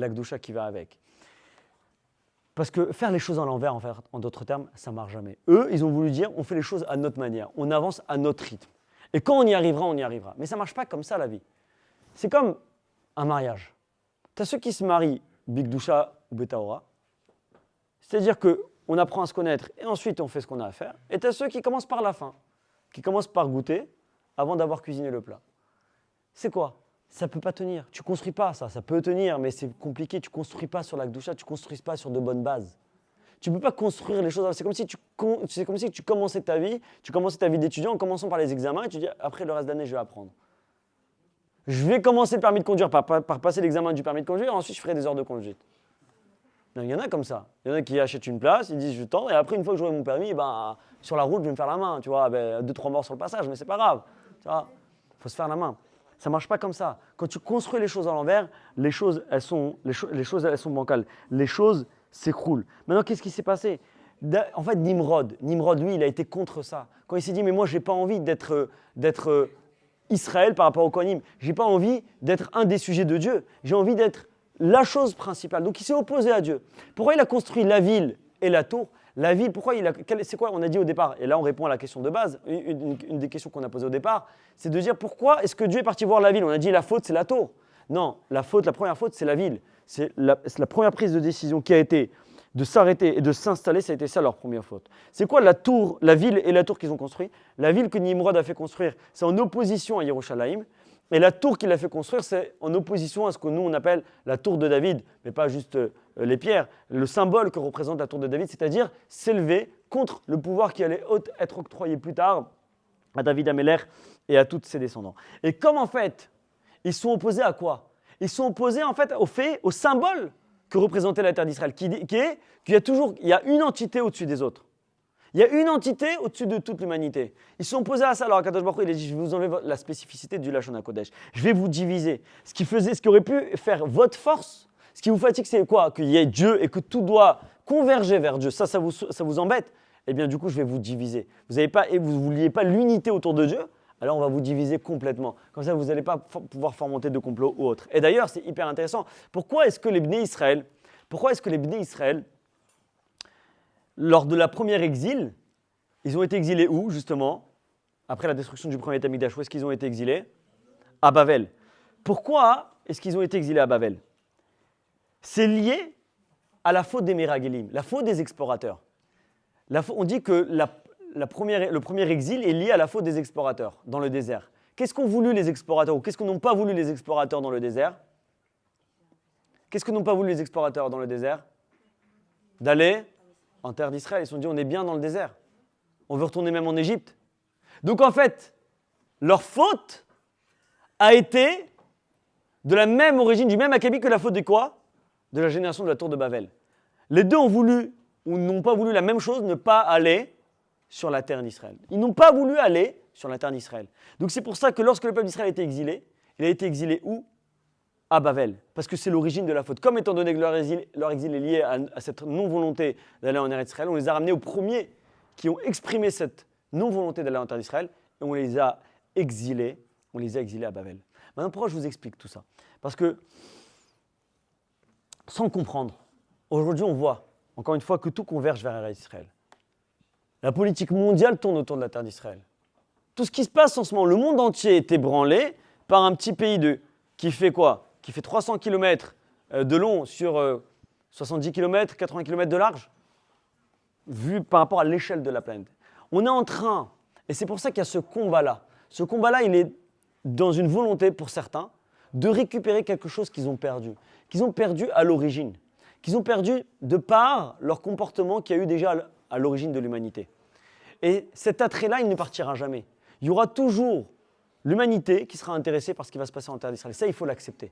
Kedusha qui va avec. Parce que faire les choses à l'envers, en d'autres termes, ça ne marche jamais. Eux, ils ont voulu dire, on fait les choses à notre manière, on avance à notre rythme. Et quand on y arrivera, on y arrivera. Mais ça ne marche pas comme ça la vie. C'est comme un mariage. Tu as ceux qui se marient, Bigdusha ou Betaora, c'est-à-dire qu'on apprend à se connaître et ensuite on fait ce qu'on a à faire. Et tu as ceux qui commencent par la fin, qui commencent par goûter avant d'avoir cuisiné le plat. C'est quoi? Ça ne peut pas tenir. Tu ne construis pas ça. Ça peut tenir, mais c'est compliqué. Tu ne construis pas sur la Kedusha, tu ne construis pas sur de bonnes bases. Tu ne peux pas construire les choses. C'est comme si tu commençais ta vie d'étudiant en commençant par les examens et tu dis après le reste de l'année, je vais apprendre. Je vais commencer le permis de conduire par passer l'examen du permis de conduire et ensuite je ferai des heures de conduite. Il y en a comme ça. Il y en a qui achètent une place, ils disent je tente et après une fois que j'aurai mon permis, sur la route je vais me faire la main. Tu vois, 2-3 morts sur le passage, mais c'est pas grave. Il faut se faire la main. Ça ne marche pas comme ça. Quand tu construis les choses à l'envers, les choses elles sont bancales. Les choses s'écroulent. Maintenant, qu'est-ce qui s'est passé? En fait, Nimrod, lui, il a été contre ça. Quand il s'est dit, mais moi, je n'ai pas envie d'être Israël par rapport au Kohanim. Je n'ai pas envie d'être un des sujets de Dieu. J'ai envie d'être la chose principale. Donc, il s'est opposé à Dieu. Pourquoi il a construit la ville et la tour? La ville, c'est quoi? On a dit au départ, et là on répond à la question de base, une des questions qu'on a posées au départ, c'est de dire pourquoi est-ce que Dieu est parti voir la ville? On a dit la faute c'est la tour. Non, la première faute c'est la ville. C'est la première prise de décision qui a été de s'arrêter et de s'installer, ça a été ça leur première faute. C'est quoi la ville et la tour qu'ils ont construit? La ville que Nimrod a fait construire, c'est en opposition à Yerushalayim. Et la tour qu'il a fait construire, c'est en opposition à ce que nous on appelle la tour de David, mais pas juste les pierres, le symbole que représente la tour de David, c'est-à-dire s'élever contre le pouvoir qui allait être octroyé plus tard à David Améler et à tous ses descendants. Et comme en fait, ils sont opposés à quoi? Ils sont opposés en fait au symbole que représentait la terre d'Israël, qu'il y a une entité au-dessus des autres. Il y a une entité au-dessus de toute l'humanité. Ils sont opposés à ça. Alors, Akadosh Baruch Hu, il a dit, je vais vous enlever la spécificité du Lashon HaKodesh. Je vais vous diviser. Ce qui aurait pu faire votre force, ce qui vous fatigue, c'est quoi? Qu'il y ait Dieu et que tout doit converger vers Dieu. Ça vous embête? Eh bien, du coup, je vais vous diviser. Vous ne vouliez pas l'unité autour de Dieu? Alors, on va vous diviser complètement. Comme ça, vous n'allez pas pouvoir fomenter de complot ou autre. Et d'ailleurs, c'est hyper intéressant. Pourquoi est-ce que les Bnei Israël, lors de la première exil, ils ont été exilés où, justement? Après la destruction du premier Beth Amikdash, où est-ce qu'ils ont été exilés? À Bavel. Pourquoi est-ce qu'ils ont été exilés à Bavel? C'est lié à la faute des Meragelim, la faute des explorateurs. On dit que le premier exil est lié à la faute des explorateurs dans le désert. Qu'est-ce qu'ont voulu les explorateurs ou qu'est-ce que n'ont pas voulu les explorateurs dans le désert? Qu'est-ce que n'ont pas voulu les explorateurs dans le désert? D'aller en terre d'Israël. Ils se sont dit, on est bien dans le désert. On veut retourner même en Égypte. Donc en fait, leur faute a été de la même origine, du même acabit que la faute de quoi? De la génération de la tour de Babel. Les deux ont voulu, ou n'ont pas voulu la même chose, ne pas aller sur la terre d'Israël. Ils n'ont pas voulu aller sur la terre d'Israël. Donc c'est pour ça que lorsque le peuple d'Israël a été exilé, il a été exilé où? à Bavel, parce que c'est l'origine de la faute. Comme étant donné que leur exil est lié à cette non-volonté d'aller en Eretz Israël, on les a ramenés aux premiers qui ont exprimé cette non-volonté d'aller en terre d'Israël, et on les a exilés à Bavel. Maintenant, pourquoi je vous explique tout ça? Parce que, sans comprendre, aujourd'hui on voit, encore une fois, que tout converge vers Eretz Israël. La politique mondiale tourne autour de la terre d'Israël. Tout ce qui se passe en ce moment, le monde entier est ébranlé par un petit pays qui fait quoi? Qui fait 300 km de long sur 70 km, 80 km de large, vu par rapport à l'échelle de la planète. On est en train, et c'est pour ça qu'il y a ce combat-là. Ce combat-là, il est dans une volonté pour certains de récupérer quelque chose qu'ils ont perdu à l'origine, qu'ils ont perdu de par leur comportement qu'il y a eu déjà à l'origine de l'humanité. Et cet attrait-là, il ne partira jamais. Il y aura toujours l'humanité qui sera intéressée par ce qui va se passer en terre d'Israël. Ça, il faut l'accepter.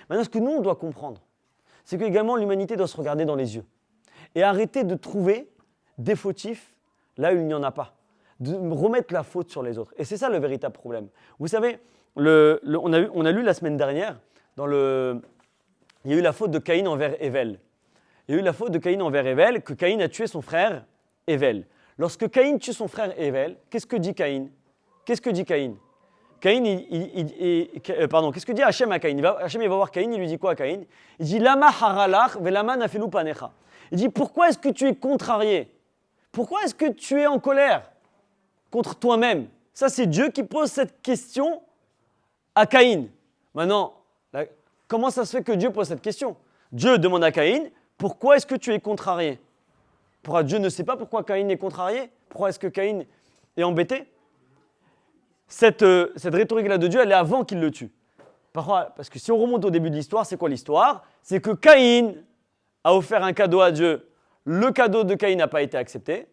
Maintenant, ce que nous, on doit comprendre, c'est qu'également l'humanité doit se regarder dans les yeux et arrêter de trouver des fautifs là où il n'y en a pas, de remettre la faute sur les autres. Et c'est ça le véritable problème. Vous savez, on a lu la semaine dernière, il y a eu la faute de Caïn envers Ével. Il y a eu la faute de Caïn envers Ével, que Caïn a tué son frère Ével. Lorsque Caïn tue son frère Ével, qu'est-ce que dit Caïn? Qu'est-ce que dit Caïn? Qu'est-ce que dit Hachem à Caïn? Hachem il va voir Caïn, il lui dit quoi à Caïn? Il dit Lama haralach velama nafelu panecha. Il dit pourquoi est-ce que tu es contrarié? Pourquoi est-ce que tu es en colère contre toi-même? Ça, c'est Dieu qui pose cette question à Caïn. Maintenant, comment ça se fait que Dieu pose cette question? Dieu demande à Caïn pourquoi est-ce que tu es contrarié? Pourquoi Dieu ne sait pas pourquoi Caïn est contrarié? Pourquoi est-ce que Caïn est embêté? Cette rhétorique-là de Dieu, elle est avant qu'il le tue. Pourquoi? Parce que si on remonte au début de l'histoire, c'est quoi l'histoire? C'est que Caïn a offert un cadeau à Dieu. Le cadeau de Caïn n'a pas été accepté.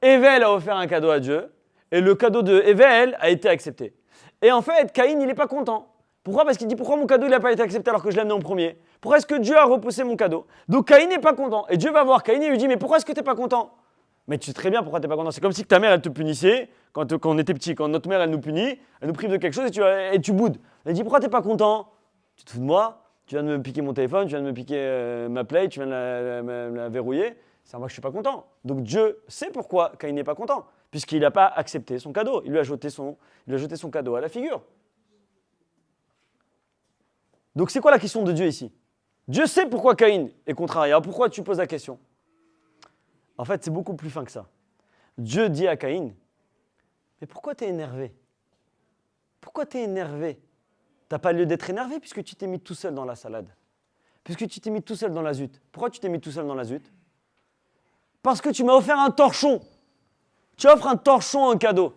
Ével a offert un cadeau à Dieu. Et le cadeau de Ével a été accepté. Et en fait, Caïn, il n'est pas content. Pourquoi? Parce qu'il dit pourquoi mon cadeau n'a pas été accepté alors que je l'ai amené en premier? Pourquoi est-ce que Dieu a repoussé mon cadeau? Donc Caïn n'est pas content. Et Dieu va voir Caïn et lui dit mais pourquoi est-ce que tu n'es pas content? Mais tu sais très bien pourquoi tu n'es pas content. C'est comme si ta mère, elle te punissait quand on était petit. Quand notre mère, elle nous punit, elle nous prive de quelque chose et tu boudes. Elle dit pourquoi tu n'es pas content? Tu te fous de moi? Tu viens de me piquer mon téléphone, tu viens de me piquer ma Play, tu viens de la verrouiller. C'est moi que je ne suis pas content. Donc Dieu sait pourquoi Caïn n'est pas content, puisqu'il n'a pas accepté son cadeau. Il lui a jeté son cadeau à la figure. Donc c'est quoi la question de Dieu ici? Dieu sait pourquoi Caïn est contrarié. Alors pourquoi tu poses la question? En fait, c'est beaucoup plus fin que ça. Dieu dit à Caïn, mais pourquoi tu es énervé? Pourquoi tu es énervé? Tu n'as pas lieu d'être énervé puisque tu t'es mis tout seul dans la salade. Puisque tu t'es mis tout seul dans la zute. Pourquoi tu t'es mis tout seul dans la zute? Parce que tu m'as offert un torchon. Tu offres un torchon en cadeau.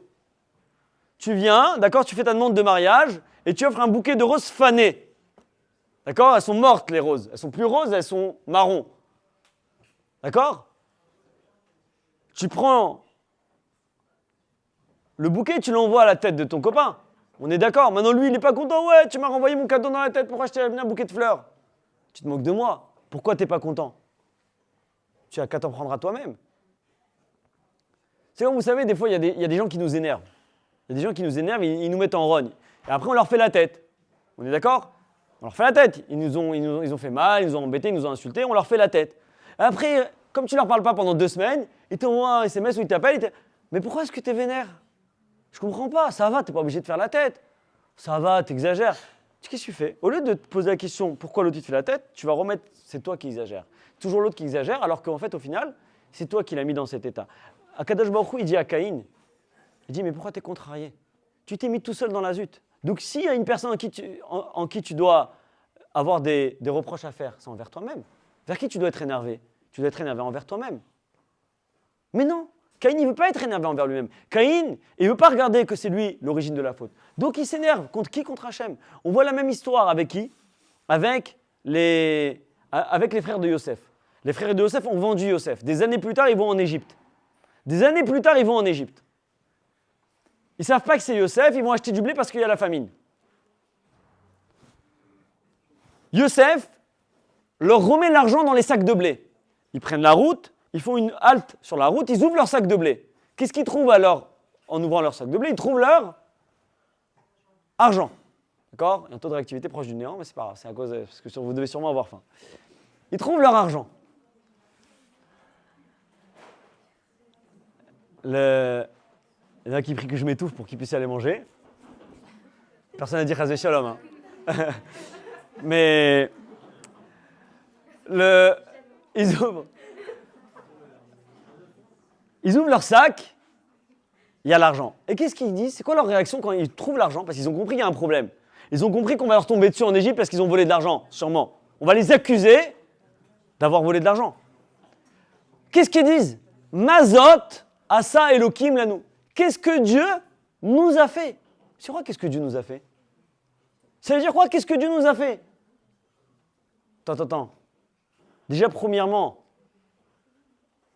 Tu viens, d'accord, tu fais ta demande de mariage et tu offres un bouquet de roses fanées. D'accord? Elles sont mortes, les roses. Elles sont plus roses, elles sont marron. D'accord? Tu prends le bouquet, tu l'envoies à la tête de ton copain. On est d'accord. Maintenant, lui, il n'est pas content. Ouais, tu m'as renvoyé mon cadeau dans la tête. Pourquoi je t'ai amené un bouquet de fleurs? Tu te moques de moi. Pourquoi tu n'es pas content? Tu n'as qu'à t'en prendre à toi-même. C'est comme vous savez, des fois, il y a des gens qui nous énervent. Il y a des gens qui nous énervent, ils nous mettent en rogne. Et après, on leur fait la tête. On est d'accord? On leur fait la tête. Ils nous ont fait mal, ils nous ont embêtés, ils nous ont insultés, on leur fait la tête. Après, comme tu ne leur parles pas pendant 2 semaines, ils t'envoient un SMS où ils t'appellent. Mais pourquoi est-ce que tu es vénère? Je comprends pas. Ça va, tu n'es pas obligé de faire la tête. Ça va, tu exagères. Qu'est-ce que tu fais? Au lieu de te poser la question pourquoi l'autre il te fait la tête, tu vas remettre c'est toi qui exagères. Toujours l'autre qui exagère, alors qu'en fait, au final, c'est toi qui l'as mis dans cet état. Akadosh Baruch Hu, il dit à Caïn, il dit mais pourquoi tu es contrarié? Tu t'es mis tout seul dans la zute. Donc s'il y a une personne en qui tu dois avoir des reproches à faire, c'est envers toi-même. Vers qui tu dois être énervé? Tu dois être énervé envers toi-même. Mais non, Caïn, il ne veut pas être énervé envers lui-même. Caïn, il ne veut pas regarder que c'est lui l'origine de la faute. Donc il s'énerve. Contre qui? Contre Hachem. On voit la même histoire avec qui? Avec les frères de Yosef. Les frères de Yosef ont vendu Yosef. Des années plus tard, ils vont en Égypte. Ils ne savent pas que c'est Yosef, ils vont acheter du blé parce qu'il y a la famine. Yosef leur remet l'argent dans les sacs de blé. Ils prennent la route, ils font une halte sur la route, ils ouvrent leur sac de blé. Qu'est-ce qu'ils trouvent alors en ouvrant leur sac de blé? Ils trouvent leur argent. D'accord? Il y a un taux de réactivité proche du néant, mais c'est pas grave, c'est à cause parce que vous devez sûrement avoir faim. Ils trouvent leur argent. Il y en a qui prient que je m'étouffe pour qu'ils puissent aller manger. Personne n'a dit Chazé Shalom. Hein. Mais ils ouvrent leur sac, il y a l'argent. Et qu'est-ce qu'ils disent? C'est quoi leur réaction quand ils trouvent l'argent? Parce qu'ils ont compris qu'il y a un problème. Ils ont compris qu'on va leur tomber dessus en Égypte parce qu'ils ont volé de l'argent, sûrement. On va les accuser d'avoir volé de l'argent. Qu'est-ce qu'ils disent? Mazot, Asa Elohim Lanu. Qu'est-ce que Dieu nous a fait? C'est quoi qu'est-ce que Dieu nous a fait? Ça veut dire quoi? Qu'est-ce que Dieu nous a fait? Attends. Déjà, premièrement,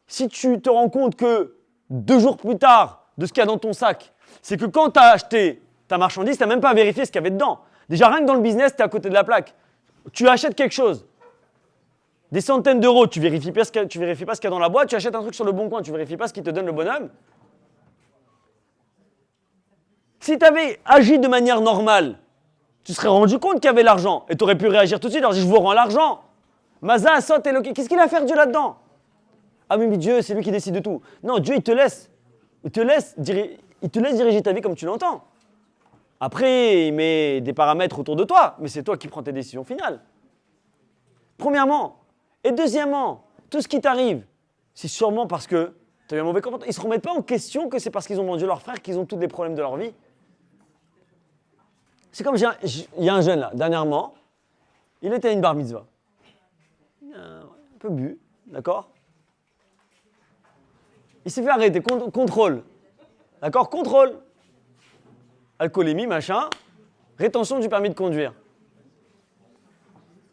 si tu te rends compte que 2 jours plus tard, de ce qu'il y a dans ton sac, c'est que quand tu as acheté ta marchandise, tu n'as même pas vérifié ce qu'il y avait dedans. Déjà, rien que dans le business, tu es à côté de la plaque. Tu achètes quelque chose, des centaines d'euros, tu ne vérifies pas ce qu'il y a dans la boîte, tu achètes un truc sur le bon coin, tu ne vérifies pas ce qu'il te donne le bonhomme. Si tu avais agi de manière normale, tu serais rendu compte qu'il y avait l'argent et tu aurais pu réagir tout de suite. Alors, je vous rends l'argent. Maza, Asot, Elohim. Qu'est-ce qu'il a à faire Dieu là-dedans? Ah oui, mais Dieu, c'est lui qui décide de tout. Non, Dieu, il te laisse diriger ta vie comme tu l'entends. Après, il met des paramètres autour de toi, mais c'est toi qui prends tes décisions finales. Premièrement. Et deuxièmement, tout ce qui t'arrive, c'est sûrement parce que tu as eu un mauvais comportement. Ils ne se remettent pas en question que c'est parce qu'ils ont vendu leur frère qu'ils ont tous les problèmes de leur vie. C'est comme, il y a un jeune là, dernièrement, il était à une bar mitzvah. Il a un peu bu, d'accord? Il s'est fait arrêter, contrôle. D'accord? Contrôle. Alcoolémie, machin. Rétention du permis de conduire.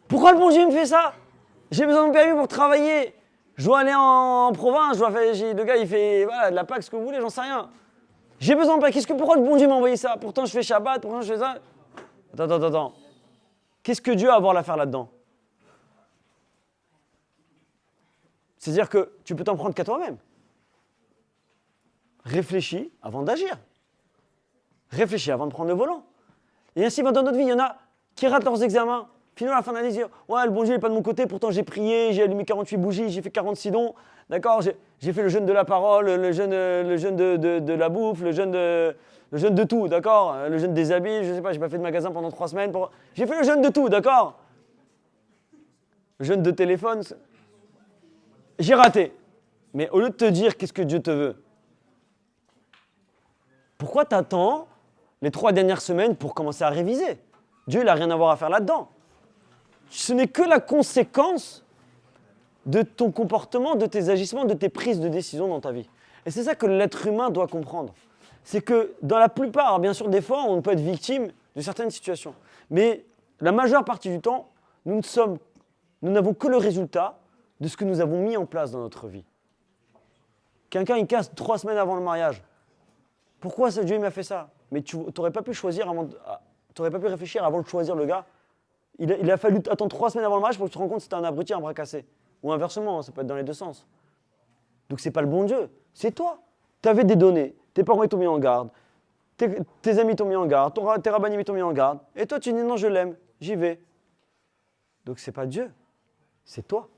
Pourquoi le bon Dieu me fait ça? J'ai besoin de permis pour travailler. Je dois aller en province, le gars il fait voilà, de la Pâque, ce que vous voulez, j'en sais rien. J'ai besoin de permis. Pourquoi le bon Dieu m'a envoyé ça? Pourtant je fais Shabbat, pourtant je fais ça. Attends. Qu'est-ce que Dieu a à voir l'affaire là-dedans? C'est-à-dire que tu peux t'en prendre qu'à toi-même. Réfléchis avant d'agir. Réfléchis avant de prendre le volant. Et ainsi, dans notre vie, il y en a qui ratent leurs examens. Finalement, à la fin de l'année, ils disent « Ouais, le bon Dieu n'est pas de mon côté, pourtant j'ai prié, j'ai allumé 48 bougies, j'ai fait 46 dons. D'accord, j'ai fait le jeûne de la parole, le jeûne de la bouffe, le jeûne de tout, d'accord? Le jeûne des habits, je sais pas, j'ai pas fait de magasin pendant 3 semaines. J'ai fait le jeûne de tout, d'accord? Le jeûne de téléphone, j'ai raté. Mais au lieu de te dire qu'est-ce que Dieu te veut, pourquoi tu attends les 3 dernières semaines pour commencer à réviser? Dieu, il n'a rien à voir à faire là-dedans. Ce n'est que la conséquence de ton comportement, de tes agissements, de tes prises de décision dans ta vie. Et c'est ça que l'être humain doit comprendre. C'est que dans la plupart, bien sûr, des fois, on peut être victime de certaines situations. Mais la majeure partie du temps, nous n'avons que le résultat de ce que nous avons mis en place dans notre vie. Quelqu'un, il casse 3 semaines avant le mariage. Pourquoi ce Dieu m'a fait ça? Mais tu n'aurais pas pu réfléchir avant de choisir le gars. Il a fallu attendre 3 semaines avant le mariage pour que tu te rends compte que c'était un abruti, un bras cassé. Ou inversement, ça peut être dans les deux sens. Donc c'est pas le bon Dieu, c'est toi. Tu avais des données, tes parents t'ont mis en garde, tes amis t'ont mis en garde, tes rabbinim t'ont mis en garde. Et toi tu dis non, je l'aime, j'y vais. Donc c'est pas Dieu, c'est toi.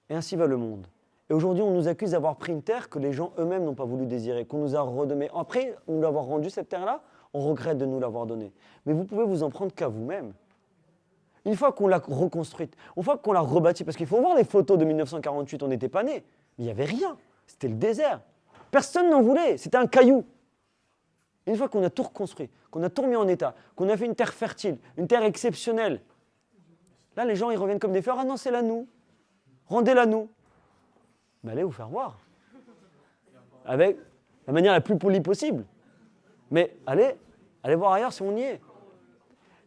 Et ainsi va le monde. Et aujourd'hui, on nous accuse d'avoir pris une terre que les gens eux-mêmes n'ont pas voulu désirer, qu'on nous a redonnée. Après nous l'avoir rendue, cette terre-là, on regrette de nous l'avoir donnée. Mais vous pouvez vous en prendre qu'à vous-même. Une fois qu'on l'a reconstruite, une fois qu'on l'a rebâtie, parce qu'il faut voir les photos de 1948, on n'était pas nés, mais il n'y avait rien, c'était le désert. Personne n'en voulait, c'était un caillou. Une fois qu'on a tout reconstruit, qu'on a tout remis en état, qu'on a fait une terre fertile, une terre exceptionnelle, là les gens ils reviennent comme des fleurs, ah non c'est la nous, rendez-la nous. Mais allez vous faire voir, avec la manière la plus polie possible. Mais allez voir ailleurs si on y est.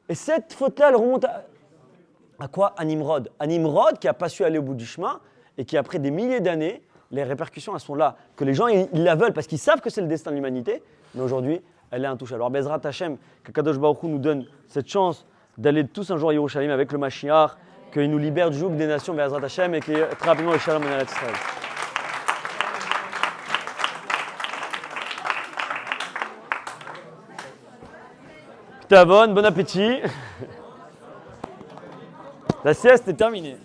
Et cette faute-là, elle remonte à quoi? À Nimrod. À Nimrod qui n'a pas su aller au bout du chemin et qui, après des milliers d'années, les répercussions, elles sont là. Que les gens, ils la veulent parce qu'ils savent que c'est le destin de l'humanité, mais aujourd'hui, elle est intouchable. Alors, Bezrat Hashem, que Kadosh Baruch Hu nous donne cette chance d'aller tous un jour à Yerushalayim avec le Mashiach, qu'il nous libère du joug des nations, Bezrat Hashem, et qu'il y ait très rapidement le Shalom en Eretz Israël. Tavon, bon appétit. La sieste est terminée.